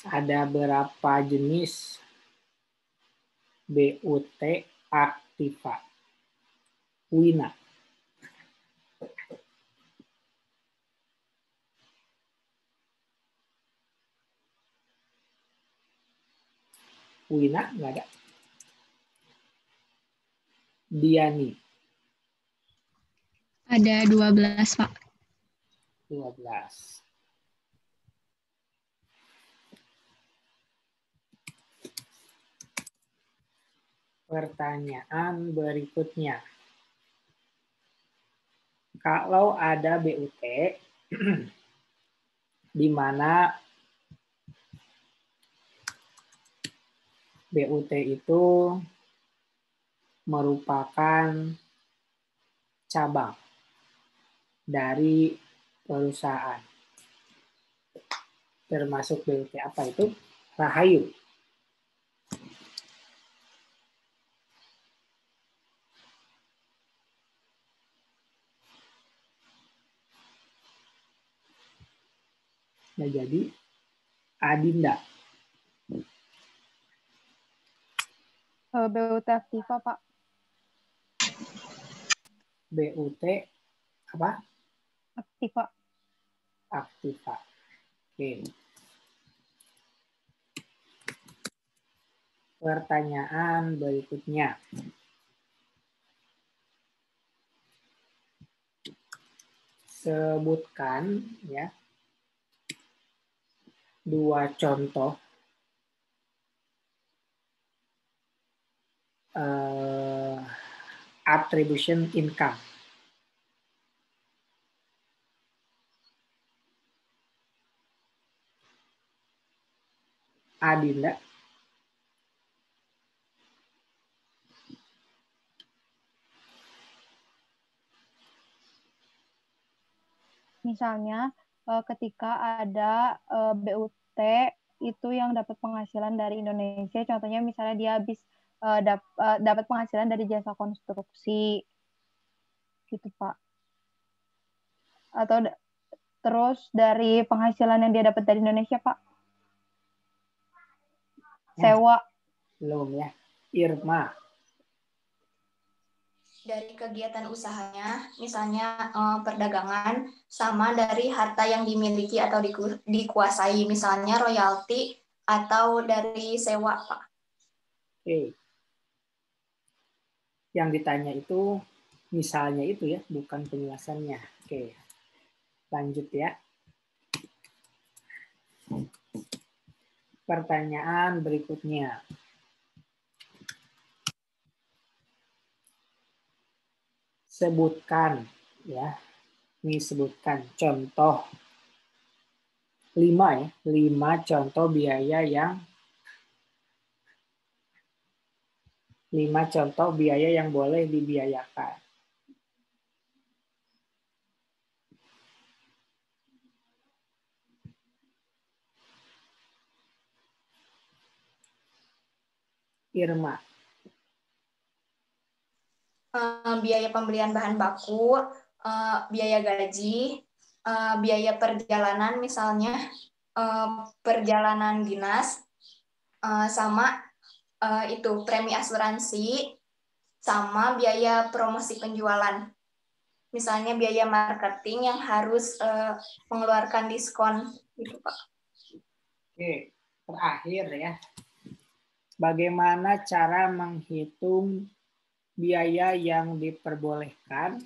Ada berapa jenis BUT aktiva? Wina. Wina nggak ada. Diani. Ada 12, Pak. 12. Pertanyaan berikutnya. Kalau ada BUT di mana BUT itu merupakan cabang dari perusahaan. Termasuk BUT apa itu? Rahayu. Nah, jadi Adinda. BUT aktiva, Pak. BUT apa? Aktiva. Aktiva. Oke. Pertanyaan berikutnya. Sebutkan ya 2 contoh attribution income. Adinda. Misalnya ketika ada BUT itu yang dapat penghasilan dari Indonesia, contohnya misalnya dia habis dapat penghasilan dari jasa konstruksi, gitu Pak. Atau terus dari penghasilan yang dia dapat dari Indonesia, Pak. Sewa. Belum ya. Irma. Dari kegiatan usahanya, misalnya perdagangan, sama dari harta yang dimiliki atau dikuasai, misalnya royalti atau dari sewa, Pak. Oke. Yang ditanya itu misalnya itu ya, bukan penjelasannya. Oke. Lanjut ya. Pertanyaan berikutnya. Sebutkan ya. Ini sebutkan contoh 5 ya, 5 contoh biaya yang 5 contoh biaya yang boleh dibiayakan. Irma. Biaya pembelian bahan baku, biaya gaji, biaya perjalanan misalnya, perjalanan dinas, sama itu premi asuransi, sama biaya promosi penjualan. Misalnya biaya marketing yang harus mengeluarkan diskon gitu, Pak. Oke, terakhir ya. Bagaimana cara menghitung biaya yang diperbolehkan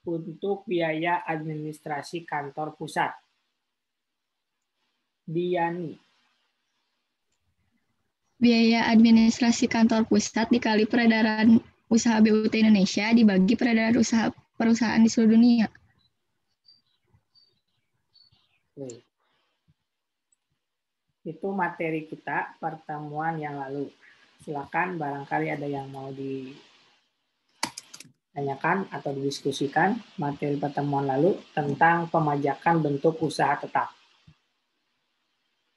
untuk biaya administrasi kantor pusat? Diani. Biaya administrasi kantor pusat dikali peredaran usaha BUT Indonesia dibagi peredaran usaha perusahaan di seluruh dunia. Oke. Itu materi kita pertemuan yang lalu. Silakan barangkali ada yang mau ditanyakan atau didiskusikan materi pertemuan lalu tentang pemajakan bentuk usaha tetap.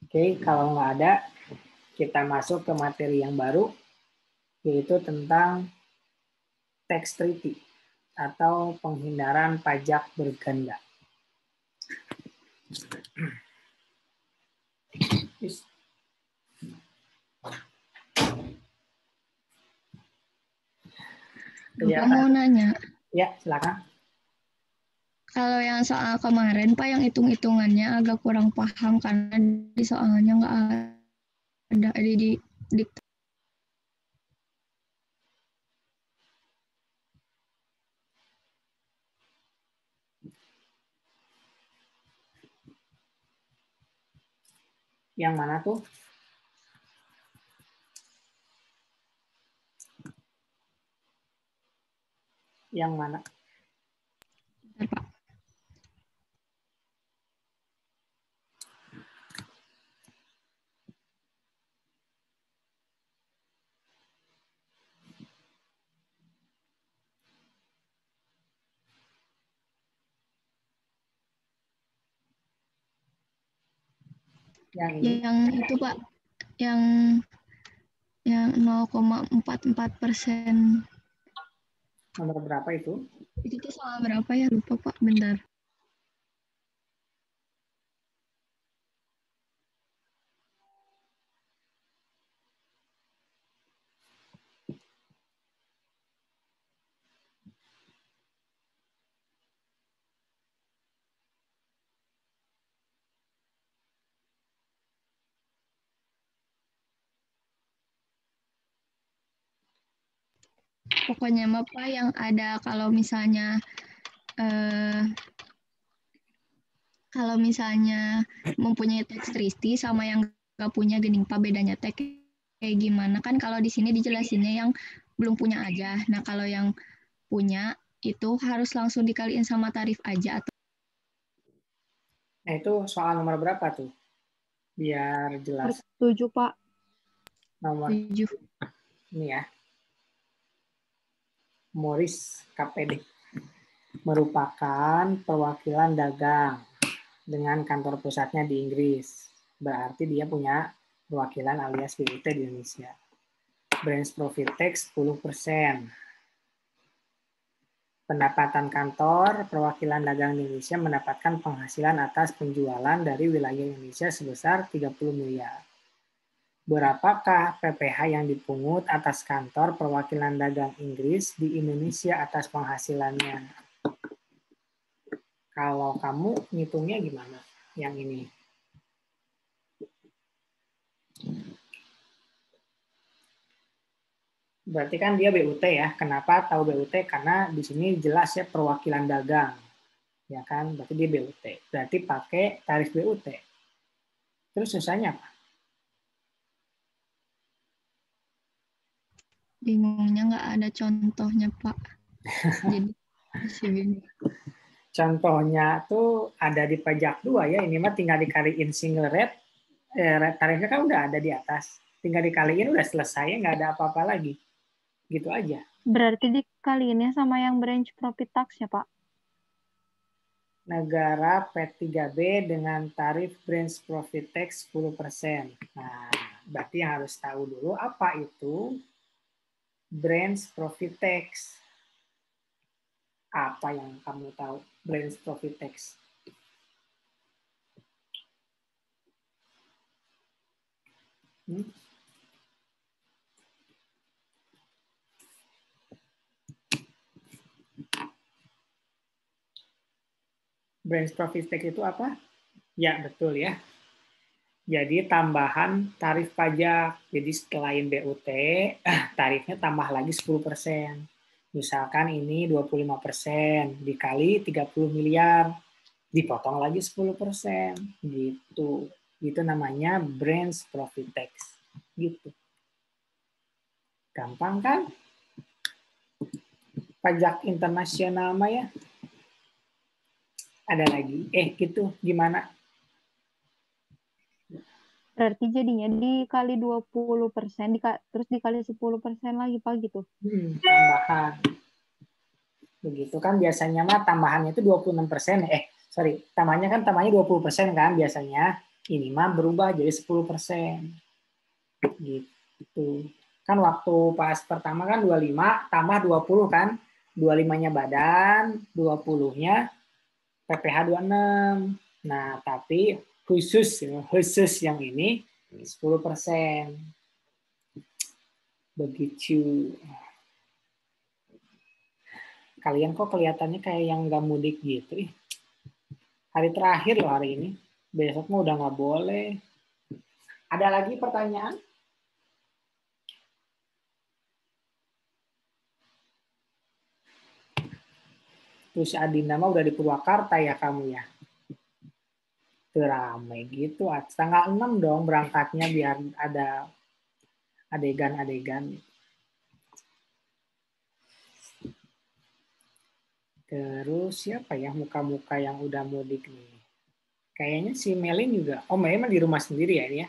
Oke, kalau nggak ada, kita masuk ke materi yang baru, yaitu tentang tax treaty atau penghindaran pajak berganda. Bapak mau nanya. Ya, silakan. Kalau yang soal kemarin, Pak, yang hitung-hitungannya agak kurang paham karena di soalnya nggak ada di Yang mana tuh? Yang mana? Pak. Yang ini? Yang itu, Pak, yang 0,44%. Nomor berapa itu? Itu tuh soal berapa ya? Lupa, Pak. Bentar. Pokoknya Bapak yang ada kalau misalnya mempunyai teks Tristi sama yang nggak punya gening Pak, bedanya teks kayak gimana? Kan kalau di sini dijelasinnya yang belum punya aja. Nah, kalau yang punya itu harus langsung dikaliin sama tarif aja atau Nah, itu soal nomor berapa tuh? Biar jelas. 7, Pak. Nomor 7. ini ya. Morris KPD. Merupakan perwakilan dagang dengan kantor pusatnya di Inggris. Berarti dia punya perwakilan alias BUT di Indonesia. Branch profit tax 10%. Pendapatan kantor perwakilan dagang di Indonesia mendapatkan penghasilan atas penjualan dari wilayah Indonesia sebesar 30 miliar. Berapakah PPh yang dipungut atas kantor perwakilan dagang Inggris di Indonesia atas penghasilannya? Kalau kamu ngitungnya gimana? Yang ini. Berarti kan dia BUT ya. Kenapa tahu BUT? Karena di sini jelas ya perwakilan dagang. Ya kan? Berarti dia BUT. Berarti pakai tarif BUT. Terus susahnya apa? bingungnya nggak ada contohnya Pak. Jadi masih bingung. Contohnya tuh ada di pajak 2 ya. Ini mah tinggal dikaliin single rate. Tarifnya kan udah ada di atas. Tinggal dikaliin udah selesai. Nggak ada apa-apa lagi. Gitu aja. Berarti dikaliinnya sama yang branch profit tax ya, Pak? Negara P3B dengan tarif branch profit tax 10%. Nah, berarti yang harus tahu dulu apa itu branch profit tax. Apa yang kamu tahu branch profit tax? Branch profit tax itu apa? Ya, betul ya. Jadi tambahan tarif pajak. Jadi selain BUT, tarifnya tambah lagi 10%. Misalkan ini 25%, dikali 30 miliar, dipotong lagi 10%. Gitu. Itu namanya branch profit tax. Gitu. Gampang kan? Pajak internasional mah ya. Ada lagi. Gitu. Gimana? Berarti jadinya dikali 20%, terus dikali 10% lagi, Pak, gitu? Tambahan. Begitu kan biasanya mah tambahannya itu 26%. Tambahnya 20% kan biasanya. Ini mah berubah jadi 10%. Gitu. Kan waktu pas pertama kan 25 tambah 20 kan. 25-nya badan, 20-nya PPh 26. Nah, tapi khusus yang ini 10%. Begitu. Kalian kok kelihatannya kayak yang nggak mudik gitu. Hari terakhir loh hari ini. Besok mah udah nggak boleh. Ada lagi pertanyaan? Terus Adinda mah udah di Purwakarta ya kamu ya? Ramai gitu. Tanggal 6 dong berangkatnya biar ada adegan-adegan. Terus siapa ya muka-muka yang udah mudik nih? Kayaknya si Melin juga. Oh, Melin mah di rumah sendiri ya ini ya?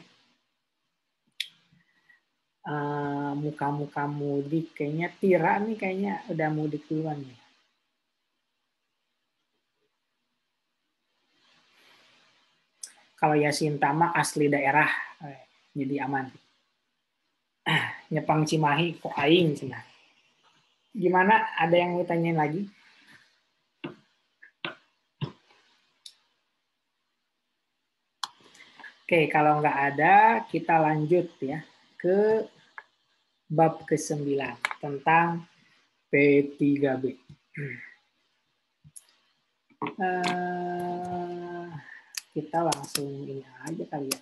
Muka-muka mudik. Kayaknya Tira nih kayaknya udah mudik duluan nih. Kalau Yasinta mah asli daerah. Jadi aman. Nyepang Cimahi kok aing cenah. Gimana? Ada yang mau tanyain lagi? Oke, kalau nggak ada, kita lanjut ya ke bab ke-9 tentang P3B. Kita langsung ini aja kali ya.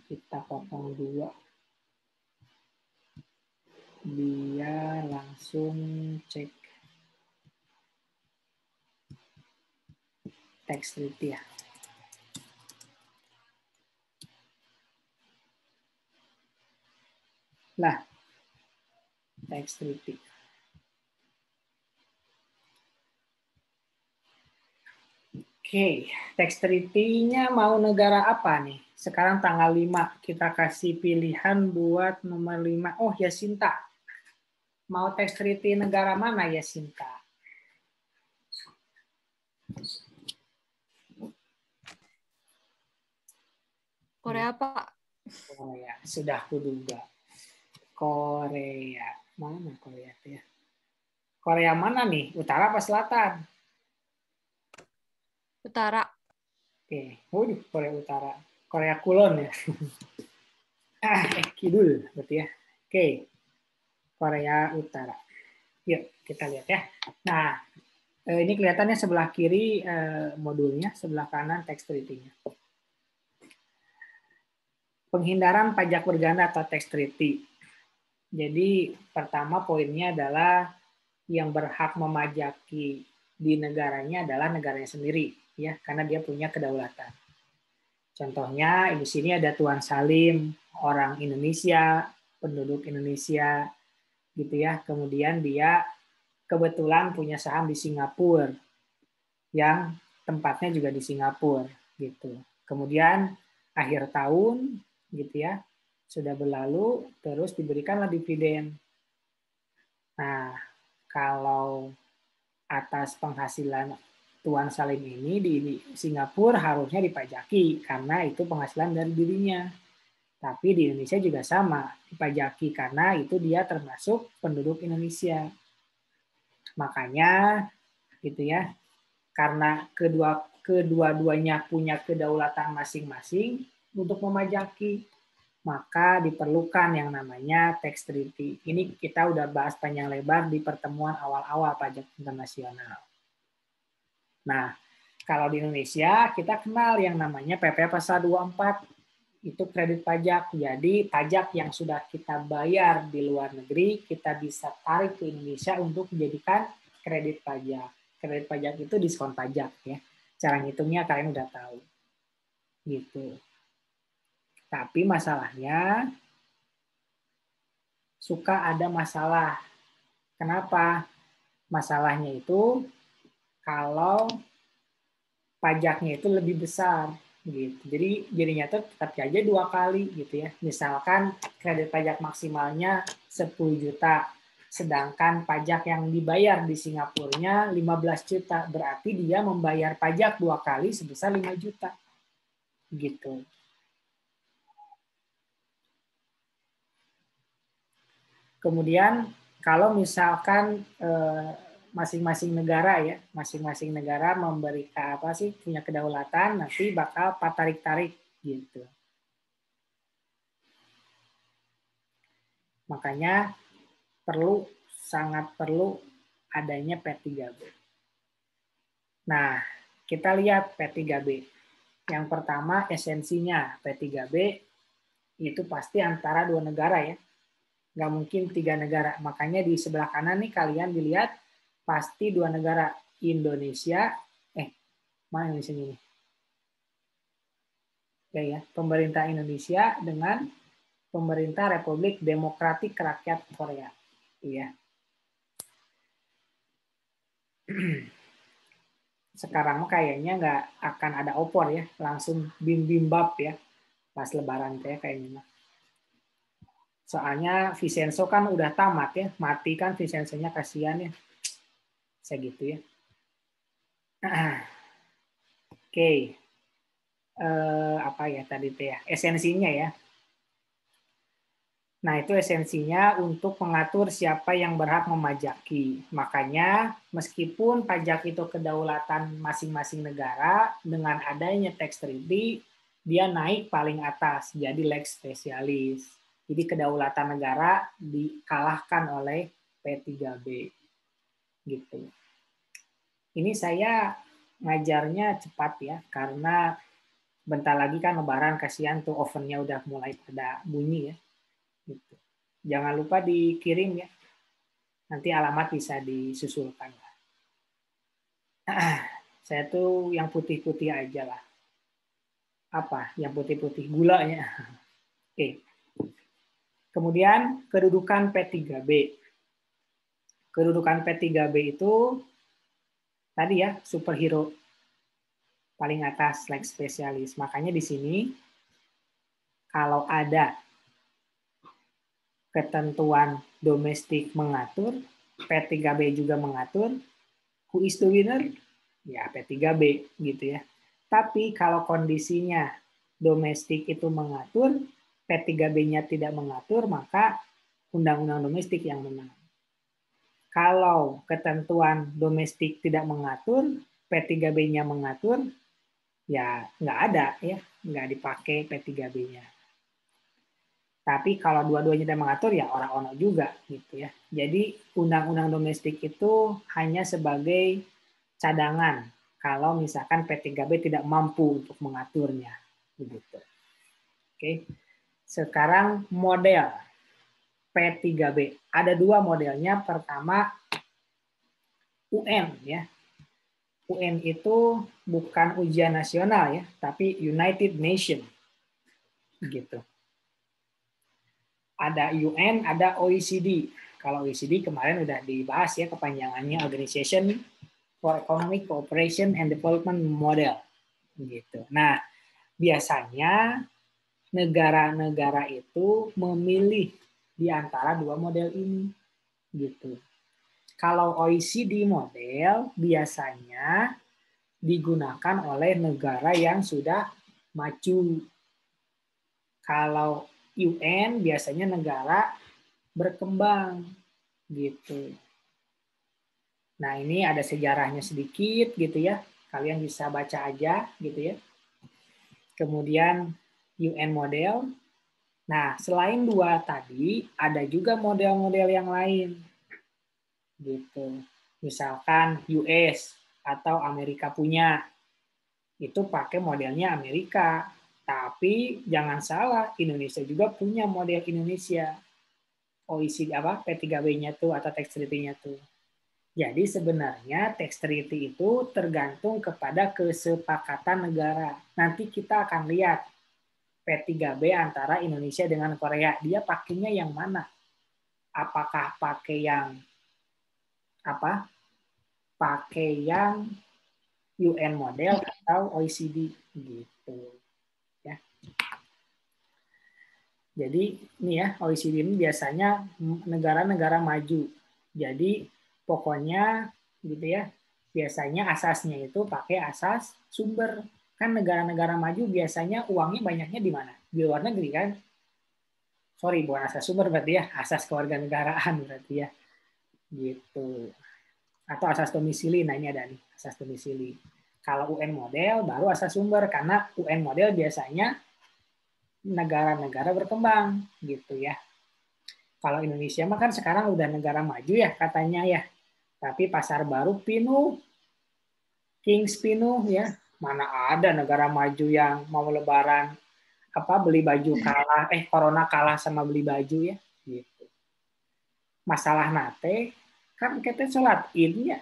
Kita potong 2. Biar langsung cek teks treaty ya. Lah, teks treaty. Oke, teks treaty-nya mau negara apa nih? Sekarang tanggal 5, kita kasih pilihan buat nomor 5. Oh, Yasinta. Mau teks treaty negara mana Yasinta? Korea, Pak. Korea, sudah kuduga. Korea. Mana Korea ya? Korea mana nih? Utara apa selatan? Utara. Oke, Korea Utara. Korea Kulon ya. Kidul berarti ya. Oke. Korea Utara. Yuk, kita lihat ya. Nah, ini kelihatannya sebelah kiri modulnya, sebelah kanan teks treaty-nya. Penghindaran pajak berganda atau tax treaty. Jadi pertama poinnya adalah yang berhak memajaki di negaranya adalah negaranya sendiri, ya, karena dia punya kedaulatan. Contohnya di sini ada Tuan Salim, orang Indonesia, penduduk Indonesia, gitu ya. Kemudian dia kebetulan punya saham di Singapura, yang tempatnya juga di Singapura, gitu. Kemudian akhir tahun gitu ya, sudah berlalu, terus diberikanlah dividen. Nah, kalau atas penghasilan Tuan Salim ini di Singapura harusnya dipajaki karena itu penghasilan dari dirinya. Tapi di Indonesia juga sama, dipajaki karena itu dia termasuk penduduk Indonesia. Makanya gitu ya, karena kedua-duanya punya kedaulatan masing-masing untuk memajaki, maka diperlukan yang namanya tax treaty. Ini kita udah bahas panjang lebar di pertemuan awal-awal pajak internasional. Nah, kalau di Indonesia kita kenal yang namanya PP Pasal 24, itu kredit pajak. Jadi pajak yang sudah kita bayar di luar negeri, kita bisa tarik ke Indonesia untuk menjadikan kredit pajak. Kredit pajak itu diskon pajak ya. Cara ngitungnya kalian udah tahu. Gitu. Tapi masalahnya suka ada masalah. Kenapa? Masalahnya itu kalau pajaknya itu lebih besar gitu. Jadi jadinya tuh tetap aja 2 kali gitu ya. Misalkan kredit pajak maksimalnya 10 juta, sedangkan pajak yang dibayar di Singapurnya 15 juta, berarti dia membayar pajak 2 kali sebesar 5 juta. Gitu. Kemudian kalau misalkan masing-masing negara ya, masing-masing negara memberikan apa sih, punya kedaulatan, nanti bakal tarik-tarik gitu. Makanya sangat perlu adanya P3B. Nah, kita lihat P3B. Yang pertama esensinya P3B itu pasti antara 2 negara ya. Nggak mungkin 3 negara. Makanya di sebelah kanan nih kalian dilihat pasti 2 negara. Indonesia, mana Indonesia ini? Ya, pemerintah Indonesia dengan pemerintah Republik Demokratik Rakyat Korea. Iya. Sekarang kayaknya nggak akan ada opor ya, langsung bibimbap ya, pas lebaran ya kayaknya. Soalnya Vincenzo kan udah tamat ya, mati kan Vincenzo-nya, kasihan ya. Segitu ya. Oke. Apa ya tadi teh ya? Esensinya ya. Nah, itu esensinya untuk mengatur siapa yang berhak memajaki. Makanya, meskipun pajak itu kedaulatan masing-masing negara, dengan adanya tax treaty, dia naik paling atas, jadi lex specialis. Jadi kedaulatan negara dikalahkan oleh P3B. Gitu. Ini saya ngajarnya cepat ya, karena bentar lagi kan lebaran, kasihan tuh ovennya udah mulai pada bunyi ya. Gitu. Jangan lupa dikirim ya. Nanti alamat bisa disusulkan. Saya tuh yang putih-putih aja lah. Apa? Yang putih-putih gulanya. Oke. Kemudian kedudukan P3B. Kedudukan P3B itu tadi ya, superhero paling atas, lex spesialis. Makanya di sini kalau ada ketentuan domestik mengatur, P3B juga mengatur, who is the winner? Ya P3B gitu ya. Tapi kalau kondisinya domestik itu mengatur, P3B-nya tidak mengatur, maka undang-undang domestik yang menang. Kalau ketentuan domestik tidak mengatur, P3B-nya mengatur, ya nggak ada ya, nggak dipakai P3B-nya. Tapi kalau dua-duanya tidak mengatur, ya orang-orang juga gitu ya. Jadi undang-undang domestik itu hanya sebagai cadangan kalau misalkan P3B tidak mampu untuk mengaturnya. Begitu. Oke. Sekarang model P3B. Ada 2 modelnya. Pertama UN ya. UN itu bukan ujian nasional ya, tapi United Nations. Gitu. Ada UN, ada OECD. Kalau OECD kemarin udah dibahas ya kepanjangannya, Organization for Economic Cooperation and Development Model. Gitu. Nah, biasanya negara-negara itu memilih di antara 2 model ini. Gitu. Kalau OECD model biasanya digunakan oleh negara yang sudah maju. Kalau UN biasanya negara berkembang gitu. Nah, ini ada sejarahnya sedikit gitu ya. Kalian bisa baca aja gitu ya. Kemudian UN model. Nah, selain 2 tadi, ada juga model-model yang lain. Gitu. Misalkan US atau Amerika punya. Itu pakai modelnya Amerika. Tapi jangan salah, Indonesia juga punya model Indonesia. OECD apa? P3B-nya tuh atau tax treaty-nya tuh. Jadi sebenarnya tax treaty itu tergantung kepada kesepakatan negara. Nanti kita akan lihat P3B antara Indonesia dengan Korea. Dia pakainya yang mana? Apakah pakai yang apa? Pakai yang UN model atau OECD gitu. Ya. Jadi ini ya, OECD ini biasanya negara-negara maju. Jadi pokoknya gitu ya, biasanya asasnya itu pakai asas sumber. Kan negara-negara maju biasanya uangnya banyaknya di mana? Di luar negeri kan? Sorry, bukan asas sumber berarti ya, asas kewarganegaraan berarti ya. Gitu. Atau asas domisili, nah ini ada nih, asas domisili. Kalau UN model baru asas sumber, karena UN model biasanya negara-negara berkembang gitu ya. Kalau Indonesia mah kan sekarang udah negara maju ya katanya ya. Tapi pasar baru penuh, Kings penuh ya. Mana ada negara maju yang mau lebaran beli baju kalah, corona kalah sama beli baju ya. Gitu. Masalah nate kan kita sholat Id ya.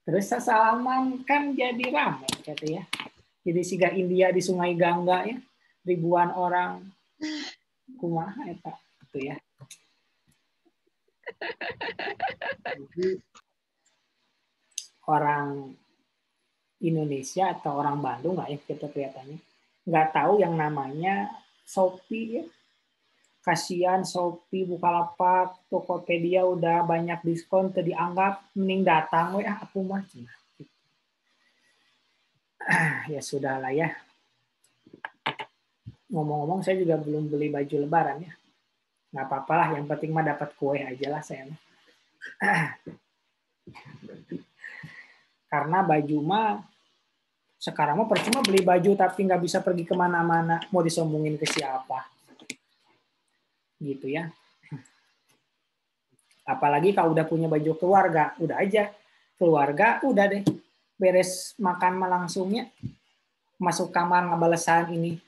Terus salaman kan jadi ramai gitu ya. Jadi siga India di Sungai Gangga ya, ribuan orang kumaha eta gitu ya. Jadi orang Indonesia atau orang Bandung nggak ya kita kelihatannya nggak tahu yang namanya Shopee ya. Kasihan Shopee, Bukalapak, Tokopedia udah banyak diskon dianggap mending datang we aku mah ya sudahlah ya. Ngomong-ngomong saya juga belum beli baju lebaran ya. Nggak apa-apa lah, yang penting mah dapat kue aja lah saya. Karena baju mah sekarang mah percuma beli baju tapi nggak bisa pergi kemana-mana, mau disombongin ke siapa gitu ya. Apalagi kalau udah punya baju keluarga, udah aja keluarga udah deh beres makan mah langsungnya masuk kamar ngabalesan ini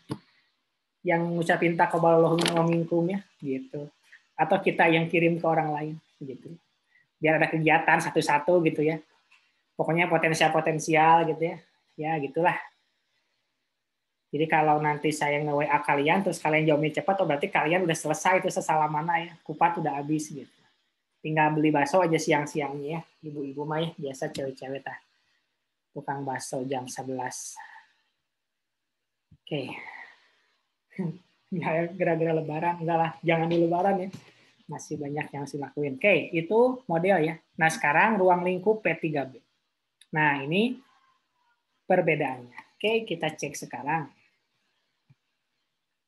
yang ngucapin taqabbalallahu minkum ya gitu, atau kita yang kirim ke orang lain gitu biar ada kegiatan satu-satu gitu ya, pokoknya potensial gitu ya gitulah. Jadi kalau nanti saya nge-WA kalian terus kalian jawabnya cepat, oh berarti kalian udah selesai itu sesalamannya ya, kupat udah habis gitu. Tinggal beli bakso aja siang-siangnya ya, ibu-ibu mah ya, biasa cewek-cewek tah. Tukang bakso jam 11. Oke. Ya, gara-gara lebaran, enggak lah, jangan di lebaran ya. Masih banyak yang harus dilakuin. Oke, itu model ya. Nah, sekarang ruang lingkup P3B. Nah, ini perbedaannya. Oke, kita cek sekarang.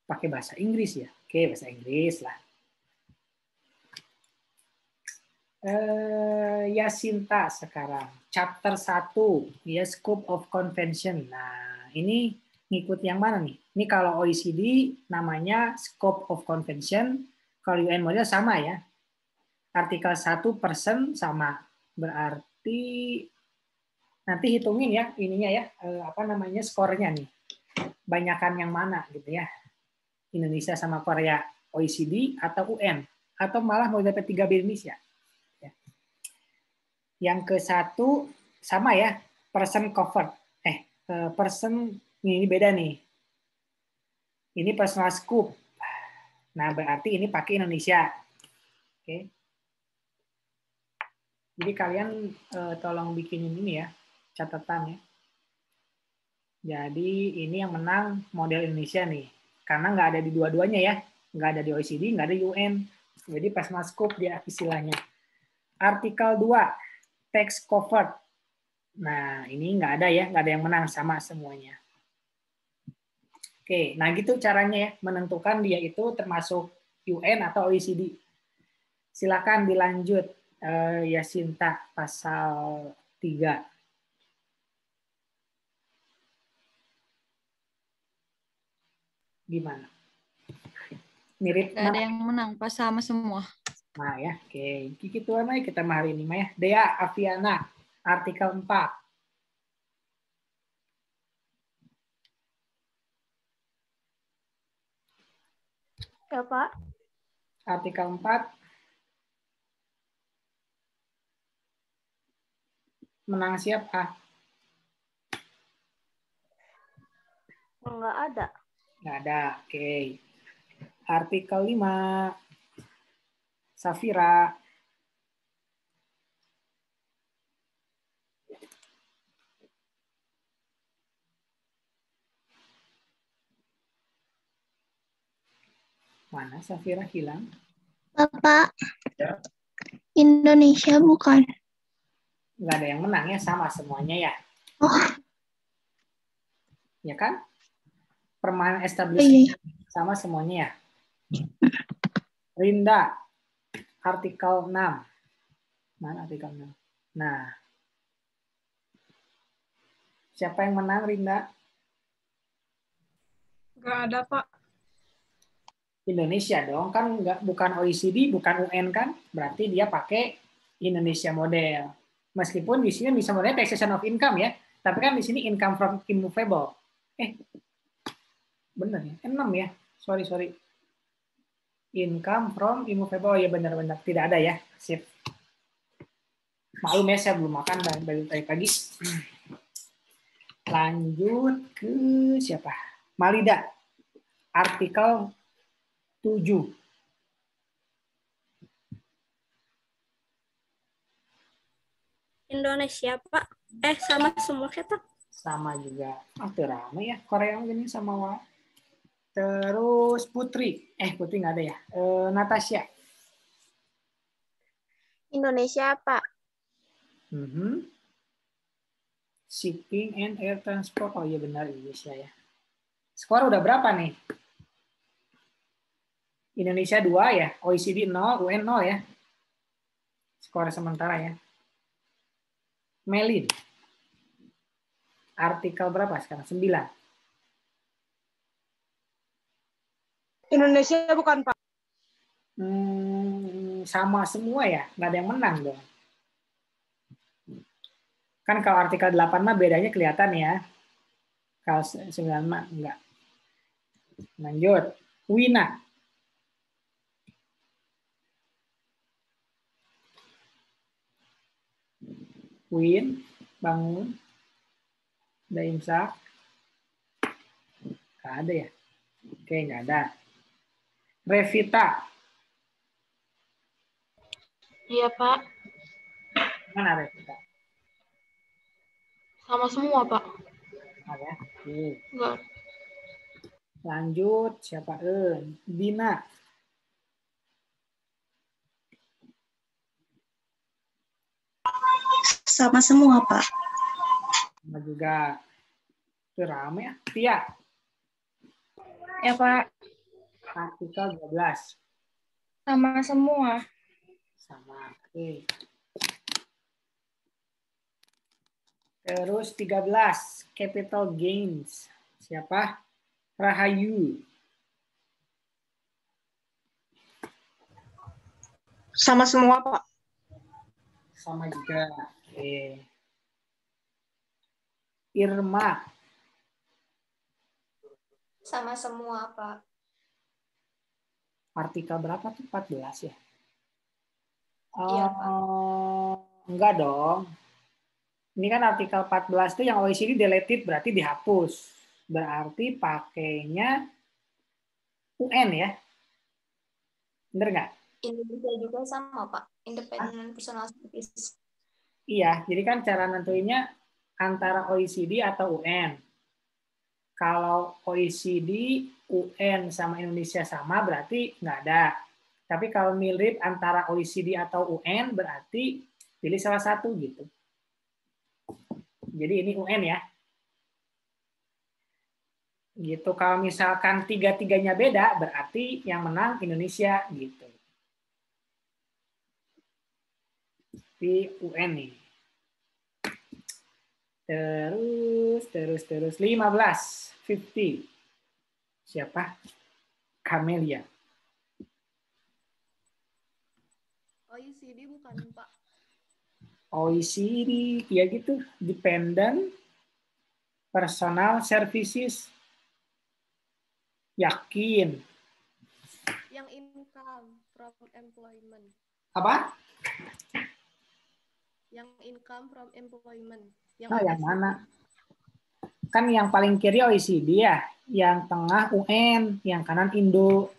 Pakai bahasa Inggris ya. Oke, bahasa Inggris lah. Yasinta sekarang. Chapter 1, ya Scope of Convention. Nah, ini ngikut yang mana nih? Ini kalau OECD namanya Scope of Convention, kalau UN model sama ya. Artikel 1% sama. Berarti nanti hitungin ya ininya ya, skornya nih. Banyakan yang mana gitu ya. Indonesia sama Korea OECD atau UN atau malah mau dapat 3B Indonesia. Yang ke satu sama ya, person covered. Person ini beda nih. Ini personal scoop. Nah, berarti ini pakai Indonesia. Oke. Jadi kalian tolong bikinin ini ya, catatan ya. Jadi ini yang menang model Indonesia nih. Karena nggak ada di dua-duanya ya. Nggak ada di OECD, nggak ada di UN. Jadi personal scoop dia istilahnya. Artikel 2, text covered. Nah, ini nggak ada ya, nggak ada yang menang, sama semuanya. Oke, nah gitu caranya ya, menentukan dia itu termasuk UN atau OECD. Silakan dilanjut, Yasinta, pasal 3. Gimana? Mirip? Gak ada yang menang, pas sama semua. Nah ya, oke. Gitu aja kita hari ini mah ya. Dea Aviana, artikel 4. Ya, Pak. Artikel 4. Menang siapa? Enggak ada. Nggak ada, oke. Artikel 5. Safira. Mana Safira hilang? Bapak, Ya. Indonesia bukan. Nggak ada yang menang ya, sama semuanya ya. Oh, Ya kan? Permanent establishment iya. sama semuanya ya. Rinda, artikel 6. Mana artikel 6? Nah, siapa yang menang, Rinda? Gak ada, Pak. Indonesia dong, kan bukan OECD, bukan UN kan, berarti dia pakai Indonesia model. Meskipun di sini bisa model taxation of income ya, tapi kan di sini income from immovable. Benar ya, 6 ya, sorry. Income from immovable, ya benar-benar tidak ada ya, sip. Maklum ya, saya belum makan dari pagi. Lanjut ke siapa? Malida, artikel 7. Indonesia, Pak. Sama semua kita. Sama juga. Ramai ya Korea gini sama wa. Terus Putri. Putri nggak ada ya. Natasha. Indonesia, Pak. Shipping and air transport. Oh iya benar Indonesia ya. Skor udah berapa nih? Indonesia 2 ya. OECD 0, UN 0 ya. Skor sementara ya. Melin. Artikel berapa sekarang? 9. Indonesia bukan, Pak. Sama semua ya, nggak ada yang menang dong. Kan kalau artikel 8 mah bedanya kelihatan ya. Kalau 9 mah enggak. Lanjut. Wina. Win, bangun. Ada imsak. Nggak ada ya? Oke, nggak ada. Revita. Iya, Pak. Mana Revita? Sama semua, Pak. Ada. Oke. Enggak. Lanjut, siapa? Dina. Sama semua, Pak. Sama juga. Itu rame ya. Tia. Ya, Pak. Artikel 12. Sama semua. Sama. Oke. Terus 13. Capital gains. Siapa? Rahayu. Sama semua, Pak. Sama juga. Oke. Irma. Sama semua, Pak. Artikel berapa tuh? 14 ya? Iya, Pak. Enggak dong. Ini kan artikel 14 itu yang OECD deleted, berarti dihapus. Berarti pakainya UN ya? Bener nggak? Indonesia juga sama, Pak. Independent Personal Services. Iya, jadi kan cara nentuinnya antara OECD atau UN. Kalau OECD, UN sama Indonesia sama, berarti nggak ada. Tapi kalau mirip antara OECD atau UN, berarti pilih salah satu gitu. Jadi ini UN ya. Gitu. Kalau misalkan tiga-tiganya beda, berarti yang menang Indonesia gitu. Di UN nih. Terus 15. 50. Siapa? Camelia. OECD bukan, Pak. OECD, ya gitu. Dependent Personal Services. Yakin. Yang income from employment. Apa? Yang income from employment. Yang mana? Kan yang paling kiri OECD ya. Yang tengah UN. Yang kanan Indo.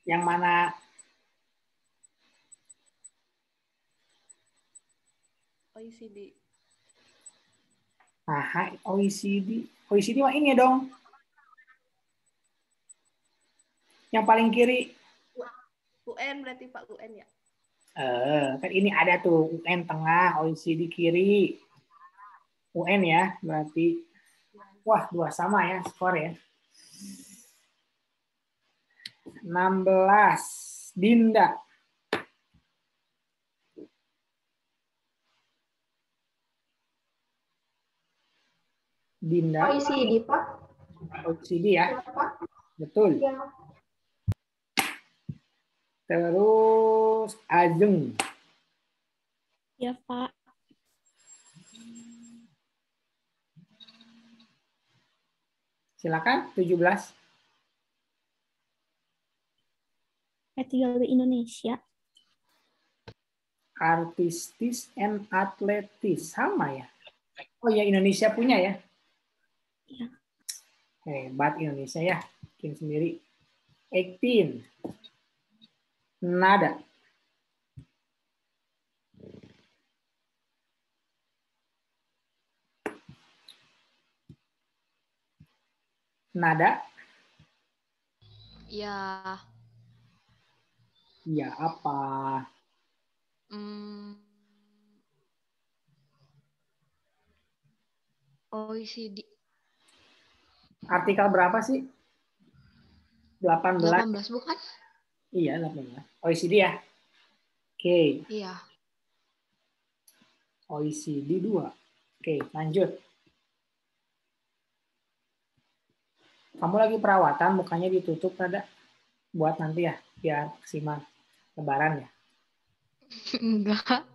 Yang mana? OECD. OECD. OECD mah ini dong. Yang paling kiri. UN berarti, Pak, UN ya? Kan ini ada tuh UN tengah, OECD kiri. UN ya, berarti. Wah, 2 sama ya skor ya. 16. Dinda. Dinda. OECD, Pak. OECD ya. Betul. Terus Ajeng. Ya, Pak. Silakan 17. Saya tinggal di Indonesia. Artistis and atletis. Sama ya? Oh ya, Indonesia punya ya? Iya. Hebat Indonesia ya. Bikin sendiri. 18. Nada. Nada. Ya. Ya apa? OECD. Artikel berapa sih? 18. 18 bukan? Iya, 18. OECD ya? Oke. Iya. OECD 2. Oke, lanjut. Kamu lagi perawatan, mukanya ditutup Nada? Buat nanti ya, biar maksimal. Lebaran ya? Enggak.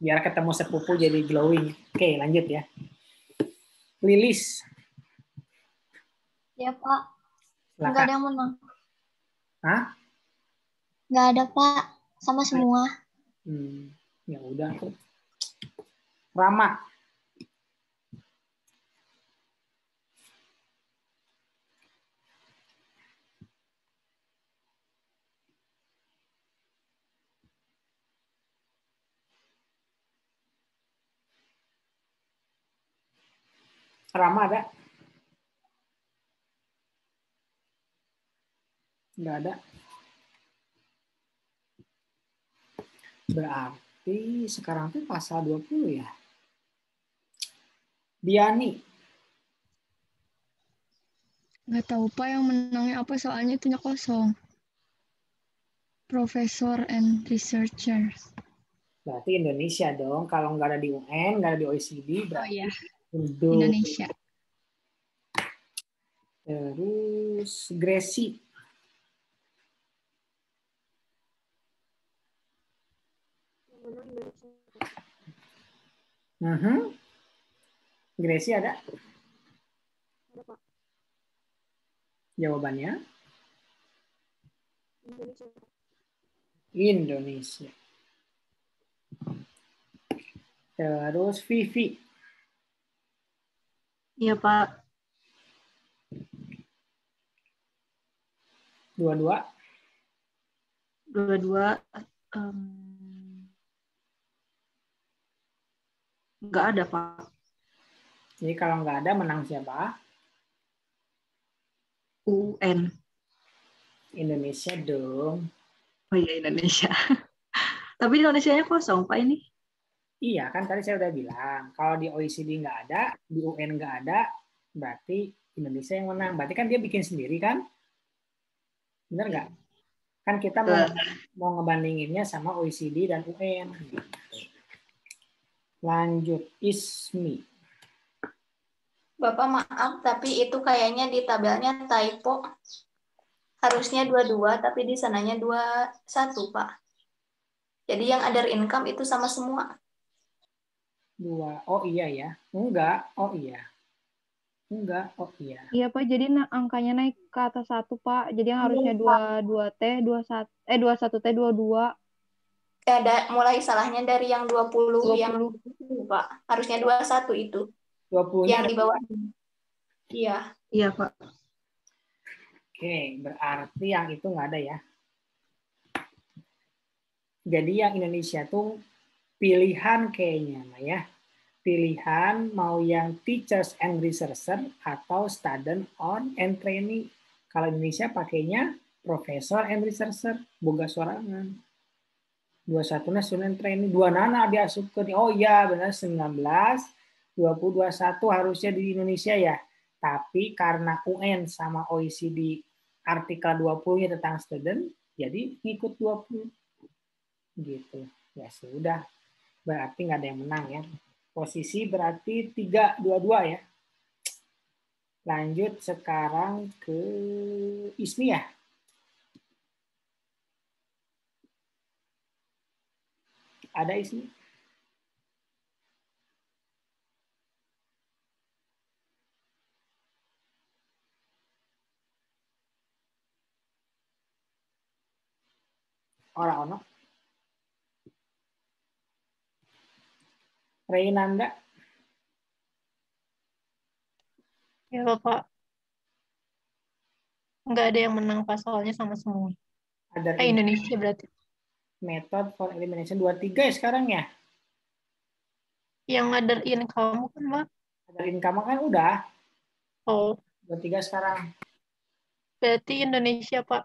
Biar ketemu sepupu jadi glowing. Oke, lanjut ya. Lilis. Ya, Pak. Silakan. Nggak ada yang menang. Hah? Nggak ada, Pak. Sama semua. Ya udah tuh. Rama. Rama ada? Nggak ada. Berarti sekarang tuh pasal 20 ya. Diani. Nggak tahu Pak yang menangnya apa, soalnya itunya kosong. Professor and researcher. Berarti Indonesia dong. Kalau nggak ada di UN, nggak ada di OECD, berarti iya. Indo. Indonesia. Terus Gracie. Gracie ada? Ada, Pak. Jawabannya? Indonesia. Indonesia. Terus Vivi. Iya, Pak. Dua-dua. Nggak ada, Pak. Jadi kalau nggak ada, menang siapa? UN. Indonesia dong. Oh iya, Indonesia. Tapi Indonesianya kosong, Pak, ini. Iya, kan tadi saya udah bilang. Kalau di OECD nggak ada, di UN nggak ada, berarti Indonesia yang menang. Berarti kan dia bikin sendiri kan? Bener nggak? Kan kita mau ngebandinginnya sama OECD dan UN. Lanjut, Ismi. Bapak maaf, tapi itu kayaknya di tabelnya typo. Harusnya 22, tapi di sananya 21, Pak. Jadi yang other income itu sama semua. 2. Oh iya ya. Enggak. Oh iya. Enggak. Oh iya. Iya, Pak. Jadi angkanya naik ke atas 1, Pak. Jadi yang harusnya 22T, 21T, 22. Ada mulai salahnya dari yang 20. Yang 20, Pak. Harusnya 21 itu. 20 yang di bawah. Iya. Iya, Pak. Oke, berarti yang itu nggak ada ya. Jadi yang Indonesia tuh pilihan kayaknya ya. Pilihan mau yang teachers and researcher atau student on and trainee. Kalau Indonesia pakainya professor and researcher, boga sorangan. 21 student trainee, 2 nana diasupkan. Oh iya, benar 19, 20, 21 harusnya di Indonesia ya. Tapi karena UN sama OECD artikel 20-nya tentang student, jadi ngikut 20. Gitu. Ya sudah. Berarti nggak ada yang menang ya. Posisi berarti 3-2-2 ya. Lanjut sekarang ke Ismi ya. Ada Ismi? Ora ono. Reynanda. Ya Bapak, nggak ada yang menang pasalnya sama semua. Ada Indonesia berarti. Method for elimination 23 ya sekarang ya. Yang ada income kan, Pak? Ada income kan udah. Oh. 23 sekarang. Berarti Indonesia, Pak.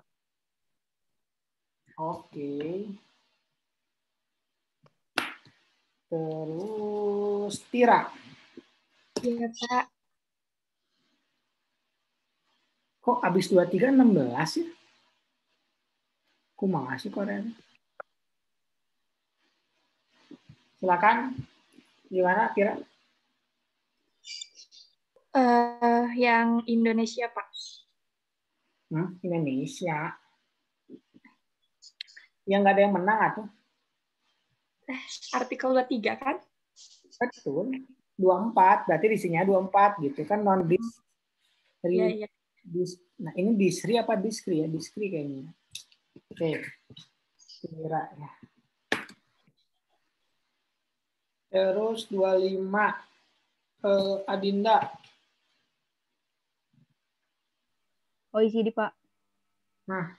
Oke. Terus Tira. Iya, Pak. Kok abis 23 16 ya? Kumaha sih Korea? Silakan. Gimana Tira? Yang Indonesia, Pak. Indonesia. Yang nggak ada yang menang atau? Artikel 23 kan? Betul. 24, berarti isinya 24 gitu kan, non dis. Iya. Nah, ini disri apa diskri ya? Diskri kayaknya. Oke. Kira ya. Terus 25 Adinda. OECD, Pak. Nah.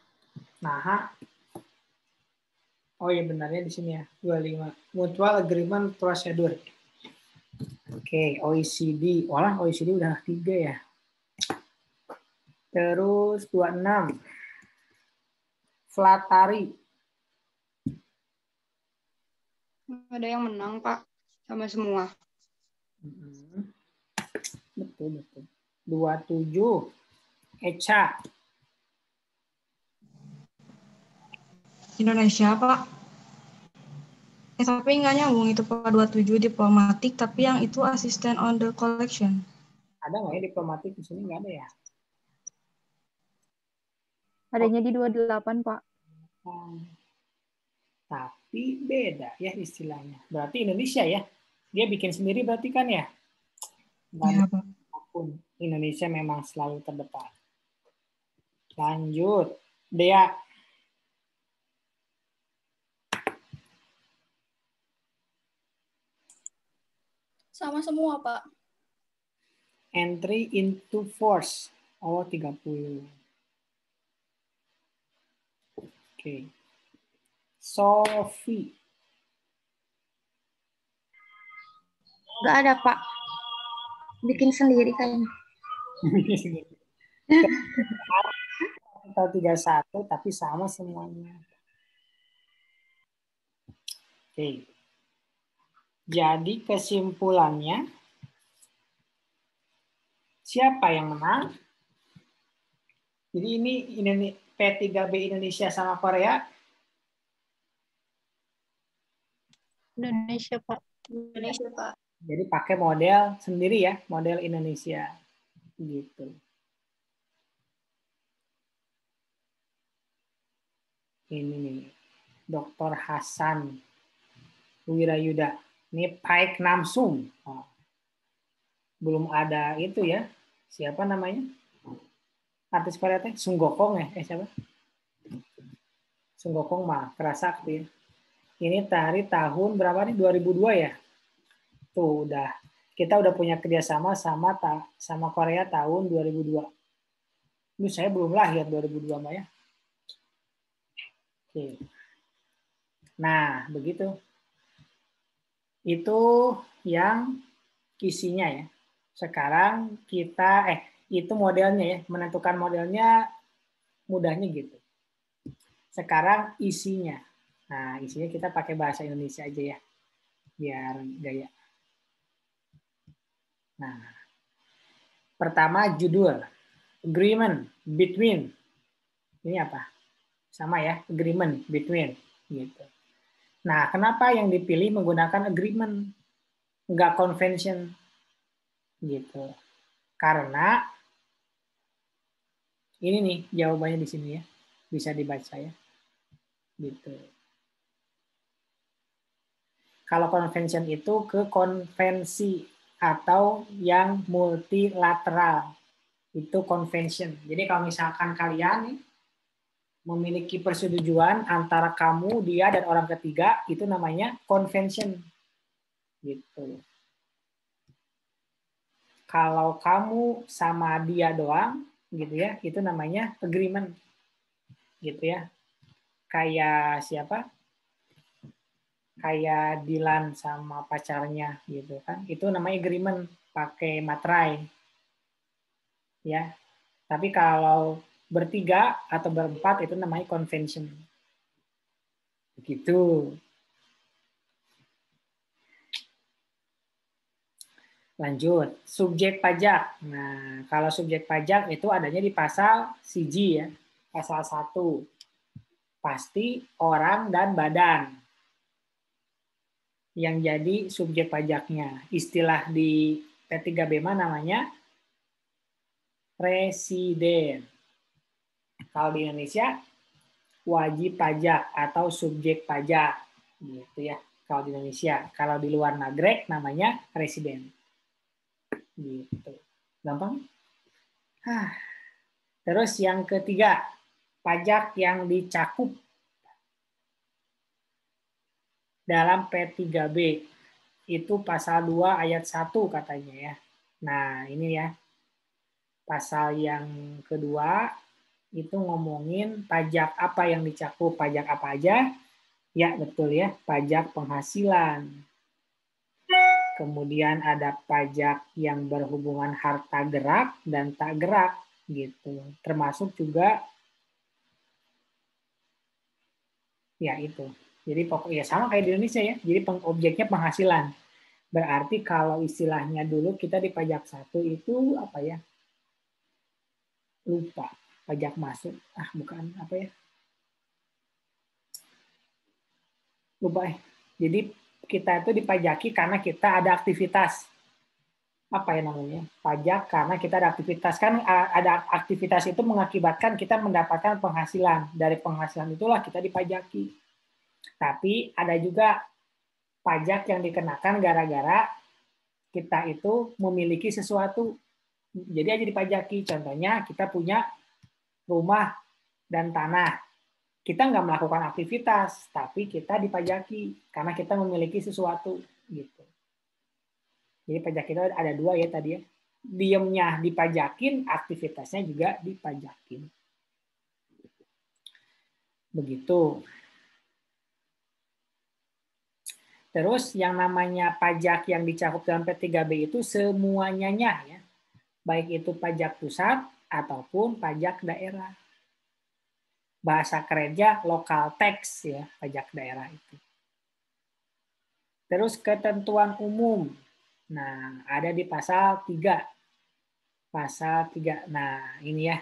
Oh iya benarnya di sini ya. 25. Mutual Agreement Procedure. Oke, OECD. Walah, OECD udah 3 ya. Terus 26. Flatari. Ada yang menang, Pak. Sama semua. Betul. 27. Echa. Indonesia, Pak. Tapi nggak nyambung itu Pak. 27 diplomatik, tapi yang itu assistant on the collection. Ada nggak ya diplomatik di sini? Nggak ada ya? Adanya di 28, Pak. Tapi beda ya istilahnya. Berarti Indonesia ya? Dia bikin sendiri berarti kan ya? Iya, Pak. Indonesia memang selalu terdepan. Lanjut. Dea. Sama semua, Pak. Entry into force. Oh, 30. Oke. Sophie. Nggak ada, Pak. Bikin sendiri kayaknya. Atau 31, tapi sama semuanya. Oke. Jadi kesimpulannya, siapa yang menang? Jadi ini P3B Indonesia sama Korea. Indonesia, Pak. Indonesia, Pak. Jadi pakai model sendiri ya, model Indonesia. Gitu. Ini nih, Dr. Hasan Wirayuda. Ini Paik Namsum. Oh. Belum ada itu ya. Siapa namanya? Artis Korea teh Sung Gokong ya? Siapa? Sung Gokong mah kerasa ya. Ini dari tahun berapa nih? 2002 ya? Tuh udah. Kita udah punya kerjasama sama Korea tahun 2002. Ini saya belum lahir 2002 mah ya. Oke. Nah, begitu. Itu yang isinya ya. Sekarang kita itu modelnya ya, menentukan modelnya mudahnya gitu. Sekarang isinya. Nah, isinya kita pakai bahasa Indonesia aja ya. Biar gaya. Nah, pertama judul. Agreement between. Ini apa? Sama ya, agreement between gitu. Nah, kenapa yang dipilih menggunakan agreement? Enggak convention gitu. Karena Ini nih jawabannya di sini ya. Bisa dibaca ya. Gitu. Kalau convention itu ke konvensi atau yang multilateral. Itu convention. Jadi kalau misalkan kalian nih, memiliki persetujuan antara kamu, dia, dan orang ketiga, itu namanya convention. Gitu. Kalau kamu sama dia doang, gitu ya, itu namanya agreement. Gitu ya. Kayak siapa? Kayak Dilan sama pacarnya gitu kan. Itu namanya agreement pakai materai. Ya. Tapi kalau bertiga atau berempat itu namanya convention. Begitu. Lanjut, subjek pajak. Nah, kalau subjek pajak itu adanya di pasal CG ya. Pasal 1. Pasti orang dan badan yang jadi subjek pajaknya. Istilah di P3B namanya residen. Kalau di Indonesia wajib pajak atau subjek pajak gitu ya. Kalau di Indonesia, kalau di luar negeri namanya residen. Gitu. Gampang? Terus yang ketiga, pajak yang dicakup dalam P3B itu pasal 2 ayat 1 katanya ya. Nah, ini ya. Pasal yang kedua itu ngomongin pajak apa yang dicakup, pajak apa aja? Ya, betul ya, pajak penghasilan. Kemudian ada pajak yang berhubungan harta gerak dan tak gerak gitu. Termasuk juga ya itu. Jadi pokoknya sama kayak di Indonesia ya. Jadi objeknya penghasilan. Berarti kalau istilahnya dulu kita di pajak 1 itu apa ya? Lupa. Pajak masuk. Bukan apa ya? Lupa Jadi kita itu dipajaki karena kita ada aktivitas. Apa ya namanya? Pajak karena kita ada aktivitas. Kan ada aktivitas itu mengakibatkan kita mendapatkan penghasilan. Dari penghasilan itulah kita dipajaki. Tapi ada juga pajak yang dikenakan gara-gara kita itu memiliki sesuatu. Jadi aja dipajaki. Contohnya kita punya rumah dan tanah. Kita nggak melakukan aktivitas, tapi kita dipajaki karena kita memiliki sesuatu gitu. Jadi pajak itu ada 2 ya tadi ya. Diemnya dipajakin, aktivitasnya juga dipajakin. Begitu. Terus yang namanya pajak yang dicakup dalam P3B itu semuanya ya. Baik itu pajak pusat ataupun pajak daerah. Bahasa kerennya local tax ya, pajak daerah itu. Terus ketentuan umum. Nah, ada di pasal 3. Pasal 3. Nah, ini ya.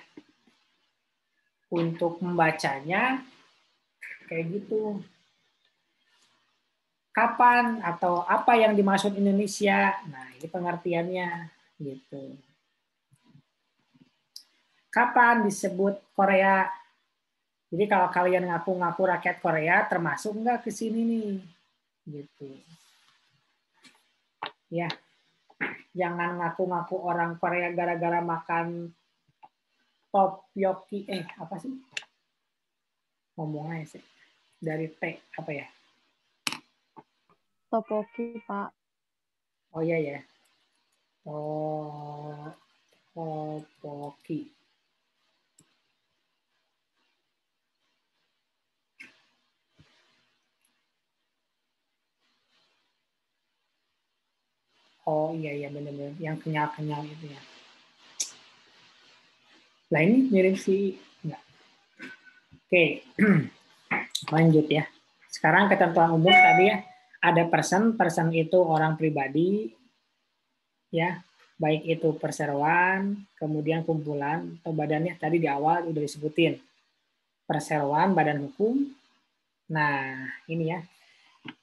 Untuk membacanya kayak gitu. Kapan atau apa yang dimaksud Indonesia? Nah, ini pengertiannya gitu. Kapan disebut Korea? Jadi kalau kalian ngaku-ngaku rakyat Korea, termasuk nggak ke sini nih? Gitu. Ya, jangan ngaku-ngaku orang Korea gara-gara makan tteokbokki. Apa sih? Ngomongnya sih. Dari T, apa ya? Tteokbokki, Pak. Oh iya ya. Tteokbokki. Oh iya benar-benar yang kenyal-kenyal itu ya. Lah ini mirip sih enggak. Oke. Lanjut ya. Sekarang ketentuan umum tadi ya. Ada person itu orang pribadi ya. Baik itu perseroan, kemudian kumpulan atau badannya tadi di awal udah disebutin. Perseroan, badan hukum. Nah, ini ya.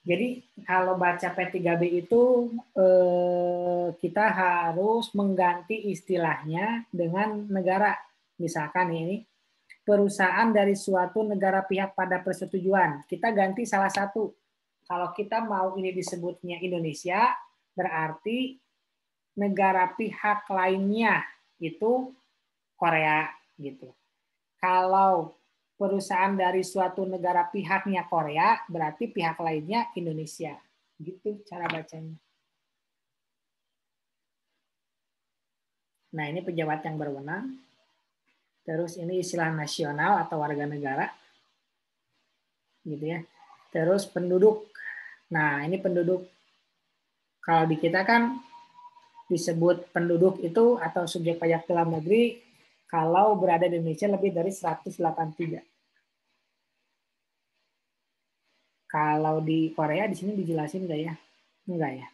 Jadi kalau baca P3B itu kita harus mengganti istilahnya dengan negara. Misalkan ini perusahaan dari suatu negara pihak pada persetujuan. Kita ganti salah satu. Kalau kita mau ini disebutnya Indonesia, berarti negara pihak lainnya itu Korea gitu. Kalau perusahaan dari suatu negara pihaknya Korea, berarti pihak lainnya Indonesia. Gitu cara bacanya. Nah, ini pejabat yang berwenang. Terus ini istilah nasional atau warga negara. Gitu ya. Terus penduduk. Nah, ini penduduk. Kalau di kita kan disebut penduduk itu atau subjek pajak dalam negeri kalau berada di Indonesia lebih dari 183. Kalau di Korea di sini dijelasin nggak ya? Enggak ya.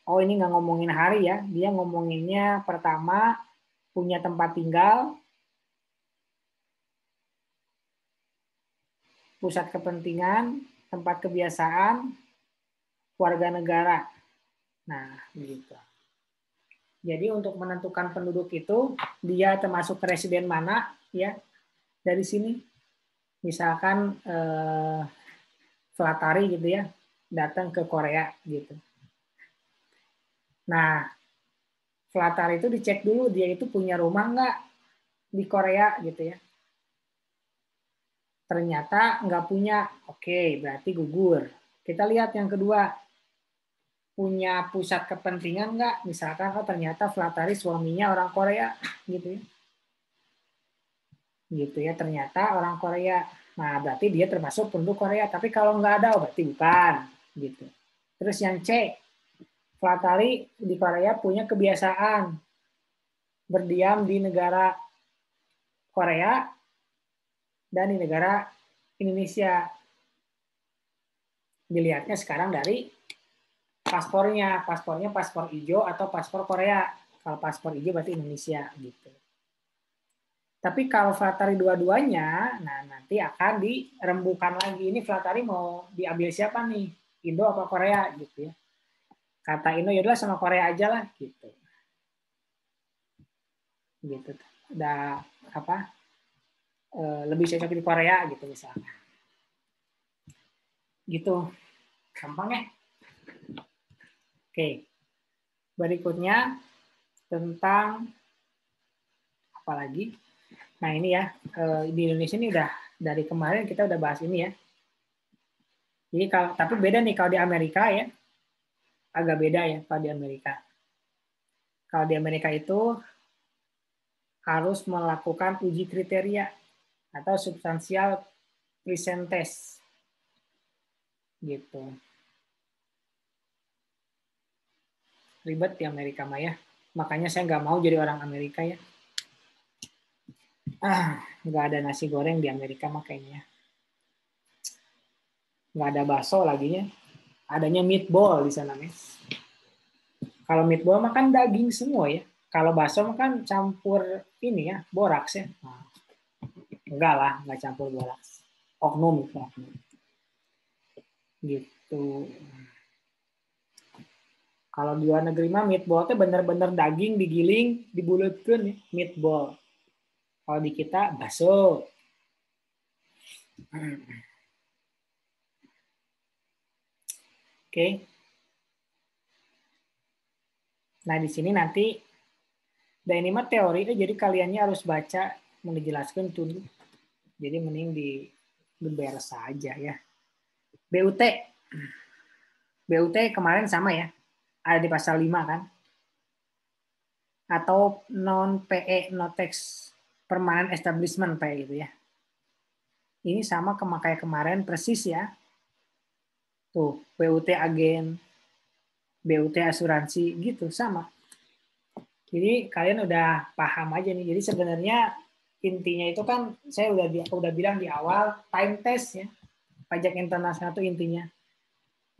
Oh, ini nggak ngomongin hari ya. Dia ngomonginnya pertama punya tempat tinggal, pusat kepentingan, tempat kebiasaan, warga negara. Nah, begitu. Jadi untuk menentukan penduduk itu, dia termasuk residen mana, ya, dari sini. Misalkan Flatari gitu ya, datang ke Korea gitu. Nah, Flatari itu dicek dulu dia itu punya rumah nggak di Korea gitu ya. Ternyata nggak punya, oke, berarti gugur. Kita lihat yang kedua, punya pusat kepentingan nggak? Misalkan ternyata Flatari suaminya orang Korea gitu ya. Gitu ya, ternyata orang Korea. Nah, berarti dia termasuk penduduk Korea. Tapi kalau nggak ada, berarti bukan. Gitu. Terus yang C, Flatari di Korea punya kebiasaan berdiam di negara Korea dan di negara Indonesia. Dilihatnya sekarang dari paspornya. Paspornya paspor hijau atau paspor Korea. Kalau paspor hijau berarti Indonesia. Gitu. Tapi kalau Flatari dua-duanya, nah nanti akan dirembukan lagi. Ini Flatari mau diambil siapa nih? Indo apa Korea gitu ya. Kata Indo yaudahlah sama Korea aja lah gitu. Gitu. Udah apa? Lebih cocok di Korea gitu misalnya. Gitu. Gampang ya? Oke. Berikutnya tentang apa lagi? Nah ini ya, di Indonesia ini udah dari kemarin kita udah bahas ini ya. Jadi kalau tapi beda nih kalau di Amerika ya, agak beda ya kalau di Amerika. Kalau di Amerika itu harus melakukan uji kriteria atau substansial present test, gitu. Ribet di Amerika mah ya. Makanya saya nggak mau jadi orang Amerika ya. Nggak ada nasi goreng di Amerika makanya. Nggak ada bakso lagi ya. Adanya meatball di sana nih. Kalau meatball makan daging semua ya. Kalau bakso makan campur ini ya, boraks ya. Nah, enggak lah, nggak campur boraks. Oknum itu. Gitu. Kalau di luar negeri mah meatball itu bener-bener daging digiling, dibuletkan ya, meatball. Kalau di kita bakso. Oke. Nah, di sini nanti dan ini mah teori itu jadi kaliannya harus baca mau dijelaskan dulu. Jadi mending beres saja ya. BUT. BUT kemarin sama ya. Ada di pasal 5 kan? Atau non PE no tax permanent establishment PE gitu ya. Ini sama kayak kemarin persis ya. Tuh, BUT agen, BUT asuransi gitu sama. Jadi kalian udah paham aja nih. Jadi sebenarnya intinya itu kan saya udah bilang di awal time test ya. Pajak internasional itu intinya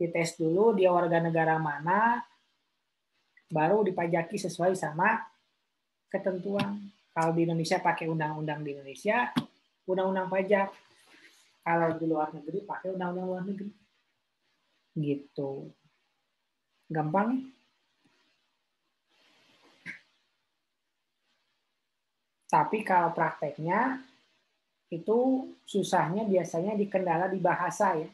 dites dulu dia warga negara mana, baru dipajaki sesuai sama ketentuan. Kalau di Indonesia pakai undang-undang di Indonesia, undang-undang pajak. Kalau di luar negeri pakai undang-undang luar negeri. Gitu. Gampang? Tapi kalau prakteknya itu susahnya biasanya di kendala di bahasa ya.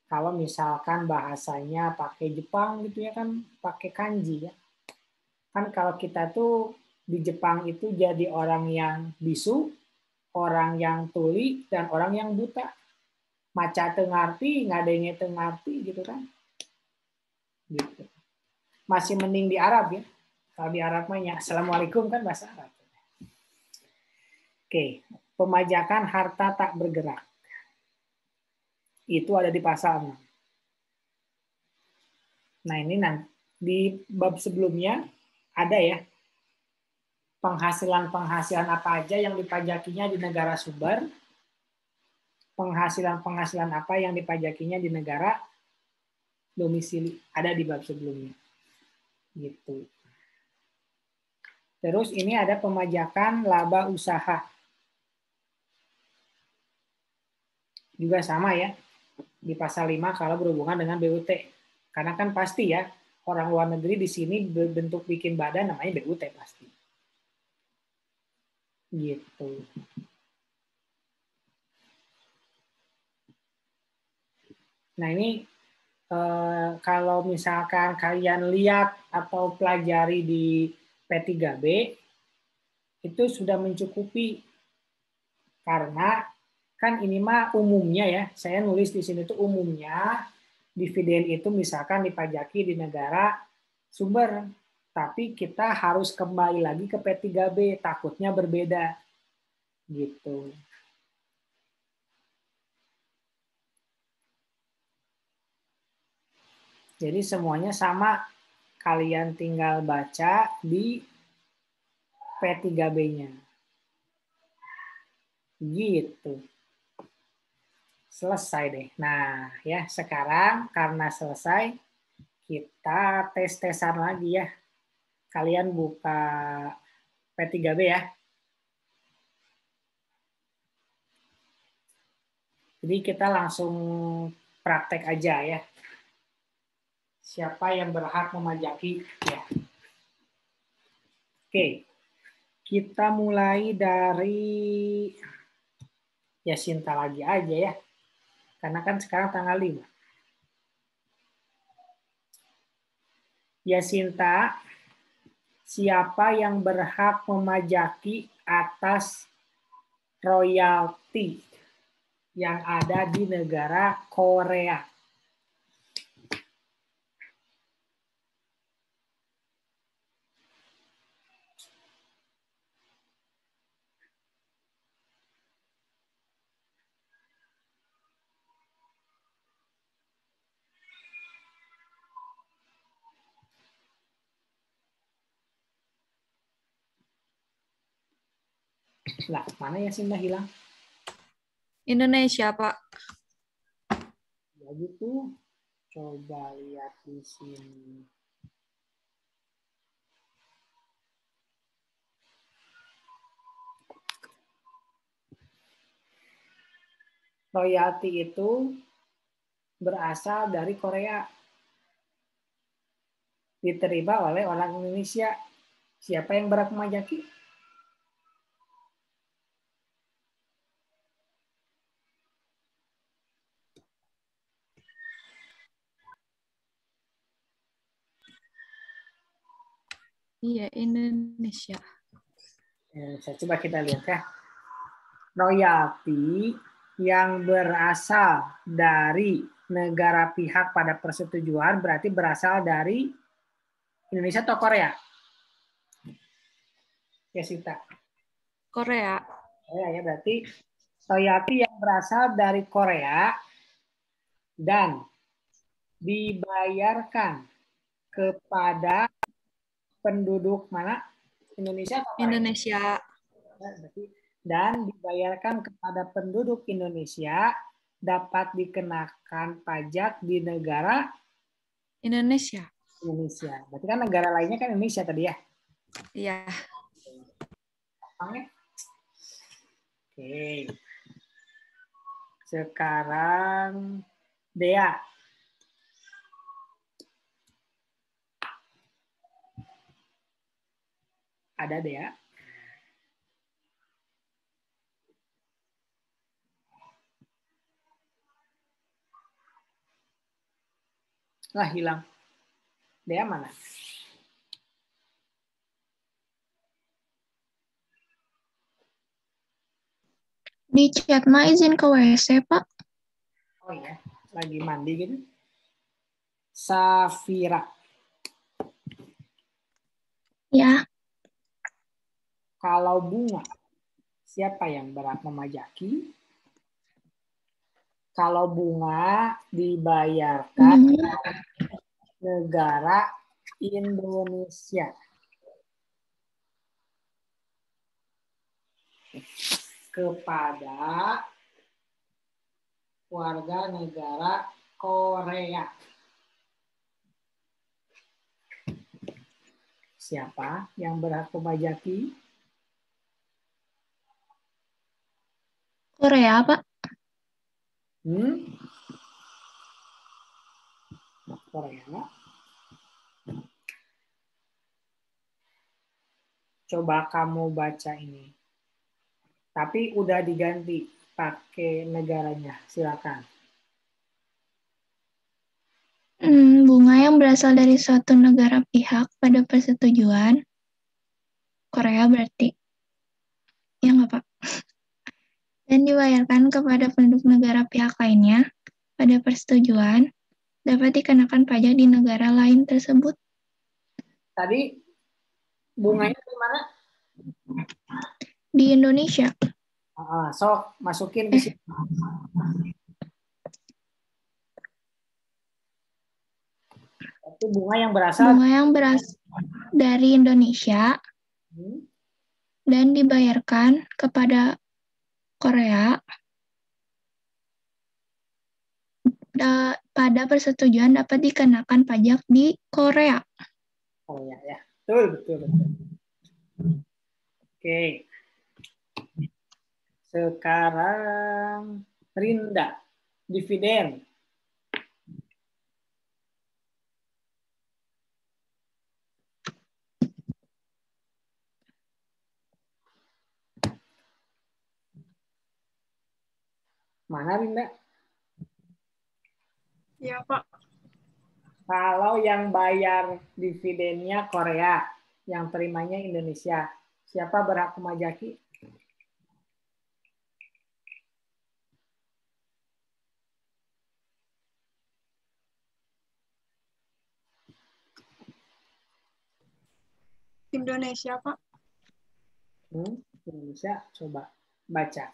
Kalau misalkan bahasanya pakai Jepang gitu ya kan pakai kanji ya. Kan kalau kita tuh di Jepang itu jadi orang yang bisu, orang yang tuli, dan orang yang buta. Maca teu ngarti, ngadenge teu ngarti gitu kan. Gitu. Masih mending di Arab ya. Kalau di Arab mah ya Assalamualaikum kan bahasa Arab. Oke, pemajakan harta tak bergerak. Itu ada di pasal 6. Nah, ini di bab sebelumnya ada ya. Penghasilan-penghasilan apa aja yang dipajakinya di negara sumber. Penghasilan-penghasilan apa yang dipajakinya di negara domisili. Ada di bab sebelumnya. Gitu. Terus ini ada pemajakan laba usaha. Juga sama ya, di pasal 5 kalau berhubungan dengan BUT. Karena kan pasti ya, orang luar negeri di sini berbentuk bikin badan namanya BUT pasti. Gitu. Nah ini kalau misalkan kalian lihat atau pelajari di P3B, itu sudah mencukupi. Karena kan ini mah umumnya ya, saya nulis di sini tuh umumnya dividen itu misalkan dipajaki di negara sumber, tapi kita harus kembali lagi ke P3B, takutnya berbeda. Gitu. Jadi semuanya sama, kalian tinggal baca di P3B-nya. Gitu. Selesai deh. Nah, ya sekarang karena selesai, kita tes-tesan lagi ya. Kalian buka P3B ya. Jadi kita langsung praktek aja ya. Siapa yang berhak memajaki ya. Oke. Kita mulai dari Yasinta lagi aja ya. Karena kan sekarang tanggal 5. Yasinta, siapa yang berhak memajaki atas royalti yang ada di negara Korea? Lah, mana ya Sinta hilang? Indonesia, Pak. Ya gitu. Coba lihat di sini. Royalti itu berasal dari Korea. Diterima oleh orang Indonesia. Siapa yang berhak memajaki? Iya, Indonesia. Coba kita lihat ya. Royalti yang berasal dari negara pihak pada persetujuan berarti berasal dari Indonesia atau Korea? Ya, Sita. Korea. Korea ya, berarti royalti yang berasal dari Korea dan dibayarkan kepada penduduk mana? Indonesia atau Korea? Indonesia. Dan dibayarkan kepada penduduk Indonesia dapat dikenakan pajak di negara Indonesia. Indonesia. Berarti kan negara lainnya kan Indonesia tadi ya? Iya. Oke. Sekarang Dea. Ada Dea? Lah hilang. Dia mana? Di chat mah izin ke WC, Pak. Oh iya, lagi mandi gitu. Safira. Ya. Kalau bunga, siapa yang berhak memajaki? Kalau bunga dibayarkan negara Indonesia. Kepada warga negara Korea. Siapa yang berhak memajaki? Korea, Pak. Korea. Coba kamu baca ini. Tapi udah diganti pakai negaranya. Silakan. Bunga yang berasal dari suatu negara pihak pada persetujuan Korea berarti. Ya nggak, Pak? Dan dibayarkan kepada penduduk negara pihak lainnya pada persetujuan dapat dikenakan pajak di negara lain tersebut. Tadi bunganya di mana? Di Indonesia. Sok masukin di sini. Itu bunga yang berasal dari Indonesia dan dibayarkan kepada Korea pada persetujuan dapat dikenakan pajak di Korea. Oh ya. Betul. Oke. Sekarang Rinda, dividen. Mana Rinda? Ya, Pak. Kalau yang bayar dividennya Korea, yang terimanya Indonesia, siapa berhak memajaki? Indonesia, Pak. Indonesia, coba baca.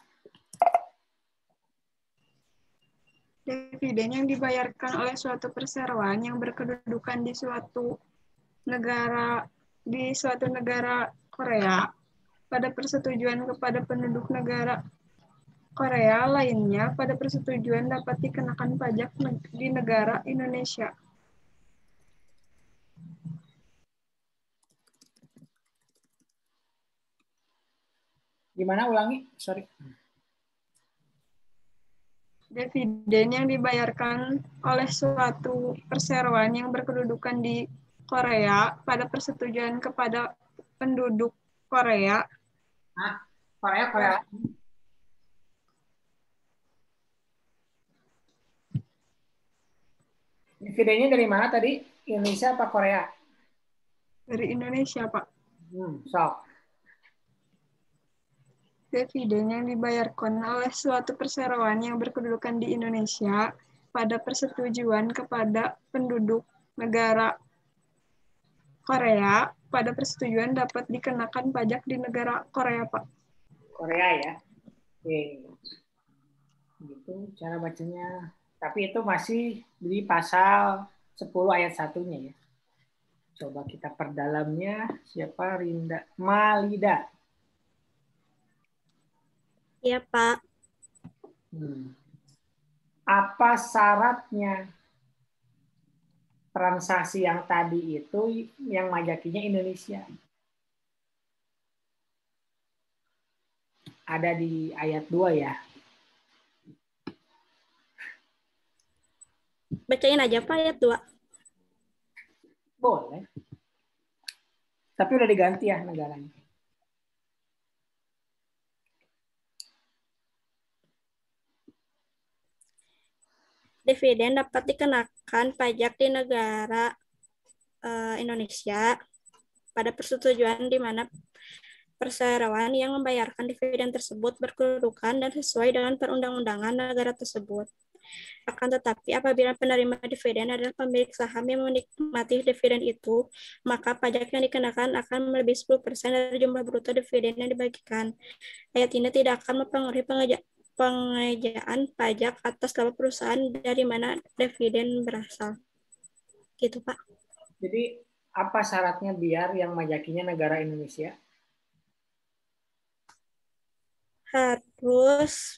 Dividen yang dibayarkan oleh suatu perseroan yang berkedudukan di suatu negara Korea pada persetujuan kepada penduduk negara Korea lainnya pada persetujuan dapat dikenakan pajak di negara Indonesia. Gimana ulangi? Sorry. Dividen yang dibayarkan oleh suatu perseroan yang berkedudukan di Korea pada persetujuan kepada penduduk Korea. Korea. Dividennya dari mana tadi? Indonesia apa Korea? Dari Indonesia, Pak. Sok. Dividen yang dibayarkan oleh suatu perseroan yang berkedudukan di Indonesia pada persetujuan kepada penduduk negara Korea pada persetujuan dapat dikenakan pajak di negara Korea, Pak. Korea ya. Oke. Gitu cara bacanya. Tapi itu masih di pasal 10 ayat 1-nya ya. Coba kita perdalamnya. Siapa Rinda? Malida. Iya, Pak. Apa syaratnya transaksi yang tadi itu yang majakinya Indonesia? Ada di ayat 2 ya. Bacain aja, Pak, ayat 2. Boleh. Tapi udah diganti ya negaranya. dividen dapat dikenakan pajak di negara Indonesia pada persetujuan di mana perseroan yang membayarkan dividen tersebut berkedudukan dan sesuai dengan perundang-undangan negara tersebut. Akan tetapi apabila penerima dividen adalah pemilik saham yang menikmati dividen itu, maka pajak yang dikenakan akan melebihi 10% dari jumlah bruto dividen yang dibagikan. Ayat ini tidak akan mempengaruhi pengejaan pajak atas laba perusahaan dari mana dividen berasal. Gitu, Pak. Jadi apa syaratnya biar yang majakinya negara Indonesia? Harus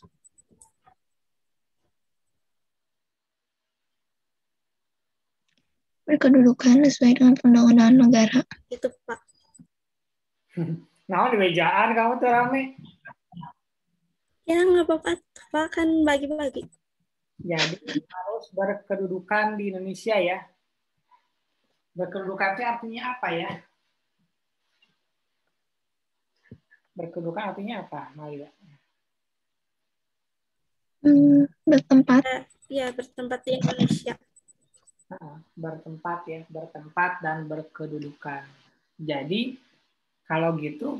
berkedudukan sesuai dengan perundang-undangan negara. Itu, Pak. Nah, di mejaan kamu tuh rame. Ya, nggak apa-apa, Pak, kan bagi-bagi. Jadi harus berkedudukan di Indonesia ya. Berkedudukan itu artinya apa ya? Berkedudukan artinya apa, Malia? Bertempat. Ya, bertempat di Indonesia. Bertempat ya, bertempat dan berkedudukan. Jadi kalau gitu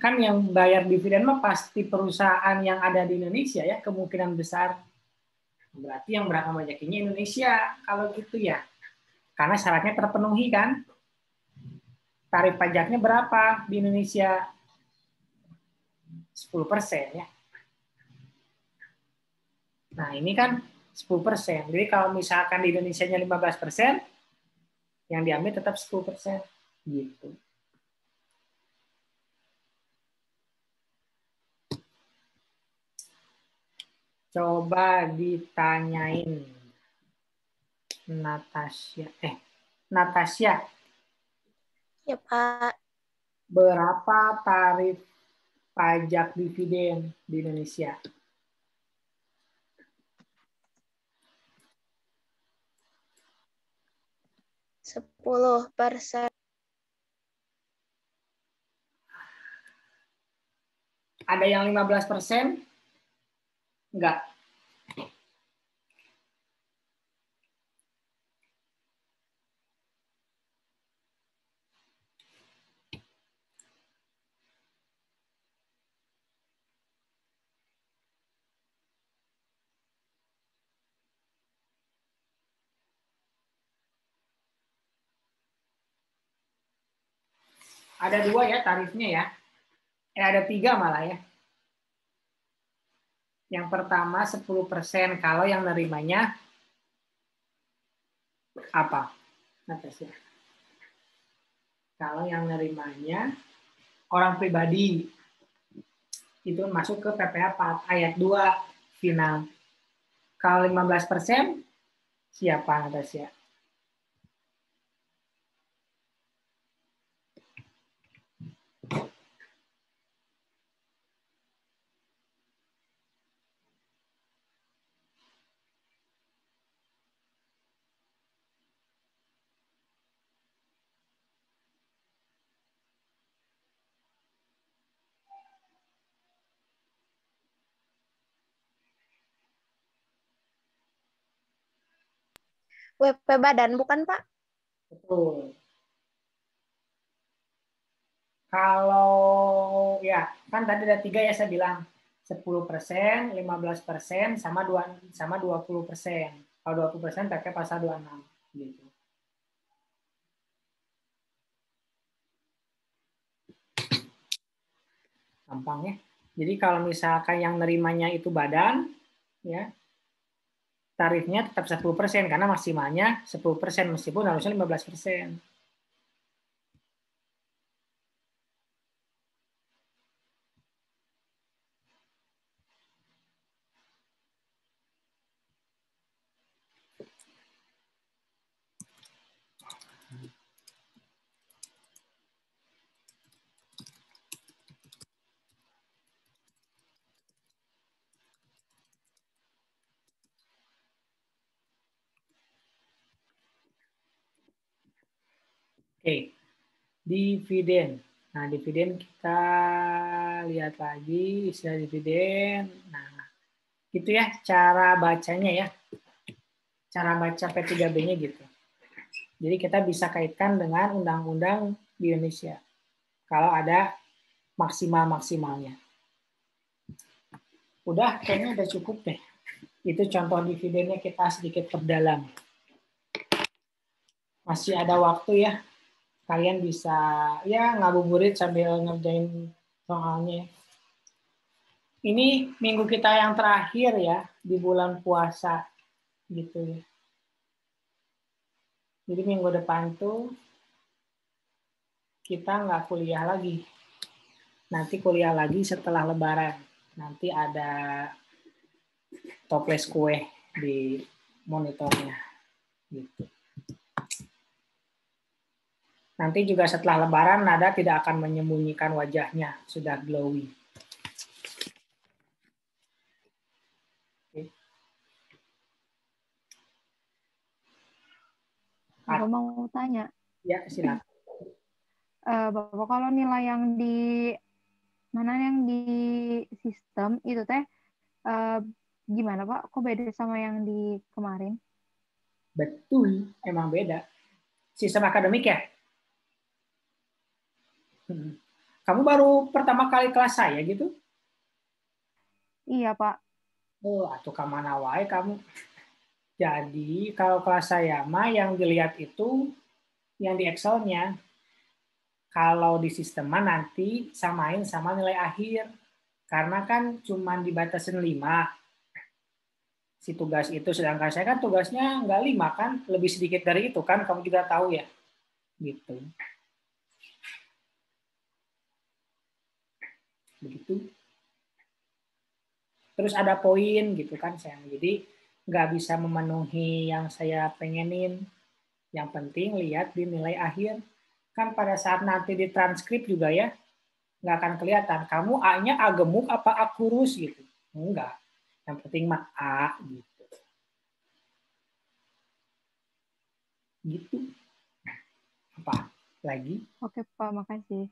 kan yang bayar dividen mah pasti perusahaan yang ada di Indonesia ya, kemungkinan besar. Berarti yang berhak memajakinya Indonesia kalau gitu ya. Karena syaratnya terpenuhi kan. Tarif pajaknya berapa di Indonesia? 10% ya. Nah, ini kan 10%. Jadi kalau misalkan di Indonesia-nya 15%, yang diambil tetap 10%. Gitu. Coba ditanyain Natasha. Natasha. Ya, Pak. Berapa tarif pajak dividen di Indonesia? %10. Ada yang 15%? Enggak. Ada 2 ya tarifnya ya. Ada 3 malah ya. Yang pertama 10% kalau yang nerimanya apa? Natasha. Kalau yang nerimanya orang pribadi itu masuk ke PPh 4 ayat 2 final. Kalau 15% siapa Natasha? WP badan bukan, Pak? Betul. Kalau ya kan tadi ada 3 ya saya bilang 10%, 15%, sama 20%. Kalau 20% pakai pasal 26 gitu. Gampang ya. Jadi kalau misalkan yang nerimanya itu badan ya tarifnya tetap 10% karena maksimalnya 10% meskipun harusnya 15%. Oke, dividen. Nah, dividen kita lihat lagi istilah dividen. Nah, itu ya cara bacanya ya. Cara baca P3B-nya gitu. Jadi kita bisa kaitkan dengan undang-undang di Indonesia. Kalau ada maksimalnya. Udah, kayaknya udah cukup deh. Itu contoh dividennya, kita sedikit perdalam. Masih ada waktu ya. Kalian bisa ya ngabuburit sambil ngerjain soalnya. Ini minggu kita yang terakhir ya di bulan puasa gitu ya. Jadi minggu depan tuh kita nggak kuliah lagi. Nanti kuliah lagi setelah Lebaran. Nanti ada toples kue di monitornya. Gitu. Nanti juga setelah Lebaran Nada tidak akan menyembunyikan wajahnya, sudah glowy. Aku mau tanya. Ya, silakan. Bapak, kalau nilai yang di sistem itu teh gimana Pak? Kok beda sama yang di kemarin? Betul, emang beda. Sistem akademik ya? Kamu baru pertama kali kelas saya gitu? Iya Pak. Oh, atuh kemana wae kamu? Jadi kalau kelas saya mah yang dilihat itu yang di Excel-nya. Kalau di sistem nanti samain sama nilai akhir. Karena kan cuma dibatasin 5. Si tugas itu, sedangkan saya kan tugasnya nggak 5 kan, lebih sedikit dari itu kan, kamu juga tahu ya. Gitu. Begitu. Terus ada poin gitu kan sayang. Jadi nggak bisa memenuhi yang saya pengenin. Yang penting lihat di nilai akhir. Kan pada saat nanti di transkrip juga ya, nggak akan kelihatan. Kamu A-nya A gemuk apa A kurus gitu. Enggak. Yang penting mah A gitu. Gitu. Apa lagi? Oke Pak, makasih.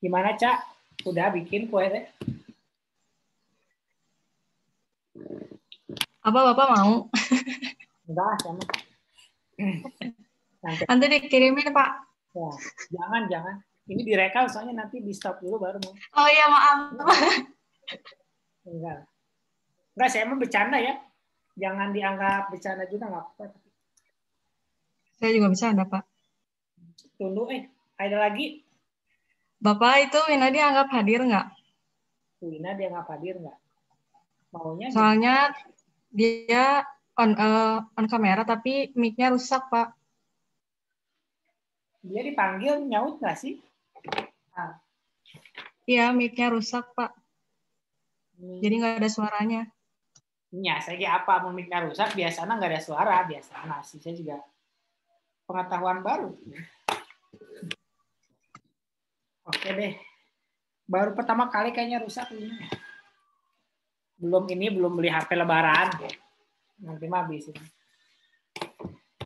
Gimana Cak? Udah bikin kue teh? Apa Bapak mau? Enggak, sama. Nanti dikirimin Pak. Ya, jangan. Ini direkam soalnya nanti di stop dulu baru mau. Oh iya maaf. Enggak, saya mau bercanda ya. Jangan dianggap bercanda juga nggak apa-apa. Saya juga bercanda Pak. Tunggu, ada lagi? Bapak itu Wina dianggap hadir nggak? Wina dianggap hadir nggak? Maunya? Soalnya dia on kamera tapi mic-nya rusak Pak. Dia dipanggil nyaut nggak sih? Iya, mic-nya rusak Pak. Jadi nggak ada suaranya. Ya, saya apa mau mic-nya rusak? Biasanya nggak ada suara. Biasanya sih, saya juga pengetahuan baru. Oke deh. Baru pertama kali kayaknya rusak ini. Belum beli HP lebaran. Nanti mah habis ini.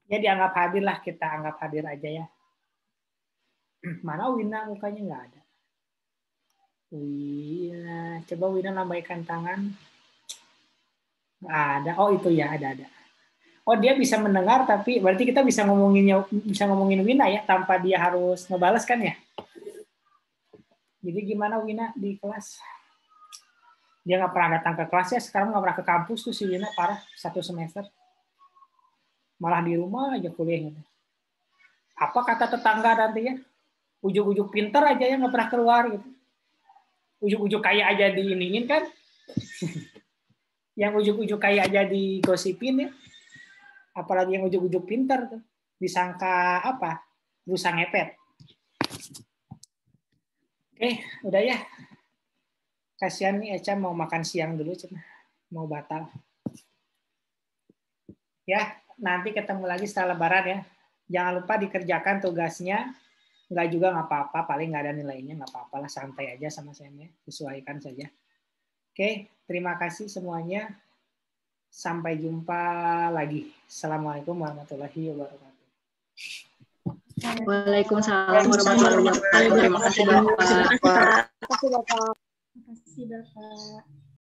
Ya dianggap hadir lah, kita anggap hadir aja ya. Mana Wina mukanya nggak ada. Wina, coba Wina lambaikan tangan. Nggak ada. Oh itu ya, ada. Oh dia bisa mendengar tapi berarti kita bisa ngomongin Wina ya tanpa dia harus ngebales kan ya. Jadi gimana Wina di kelas? Dia nggak pernah datang ke kelas ya, sekarang nggak pernah ke kampus tuh si Wina, parah 1 semester. Malah di rumah aja kuliahnya. Apa kata tetangga nanti ya? Ujuk-ujuk pinter aja ya nggak pernah keluar gitu. Ujuk-ujuk kaya aja diiniin kan? Yang ujuk-ujuk kaya aja digosipin ya. Apalagi yang ujuk-ujuk pinter tuh. Disangka apa? Berusaha ngepet. Oke, udah ya. Kasihan nih Eca mau makan siang dulu, mau batal. Ya, nanti ketemu lagi setelah Lebaran ya. Jangan lupa dikerjakan tugasnya. Nggak juga nggak apa-apa, paling nggak ada nilainya, nggak apa-apa lah, santai aja sama saya, sesuaikan saja. Oke, terima kasih semuanya. Sampai jumpa lagi. Assalamualaikum warahmatullahi wabarakatuh. Waalaikumsalam warahmatullahi wabarakatuh. Terima kasih Bapak. Terima kasih Bapak.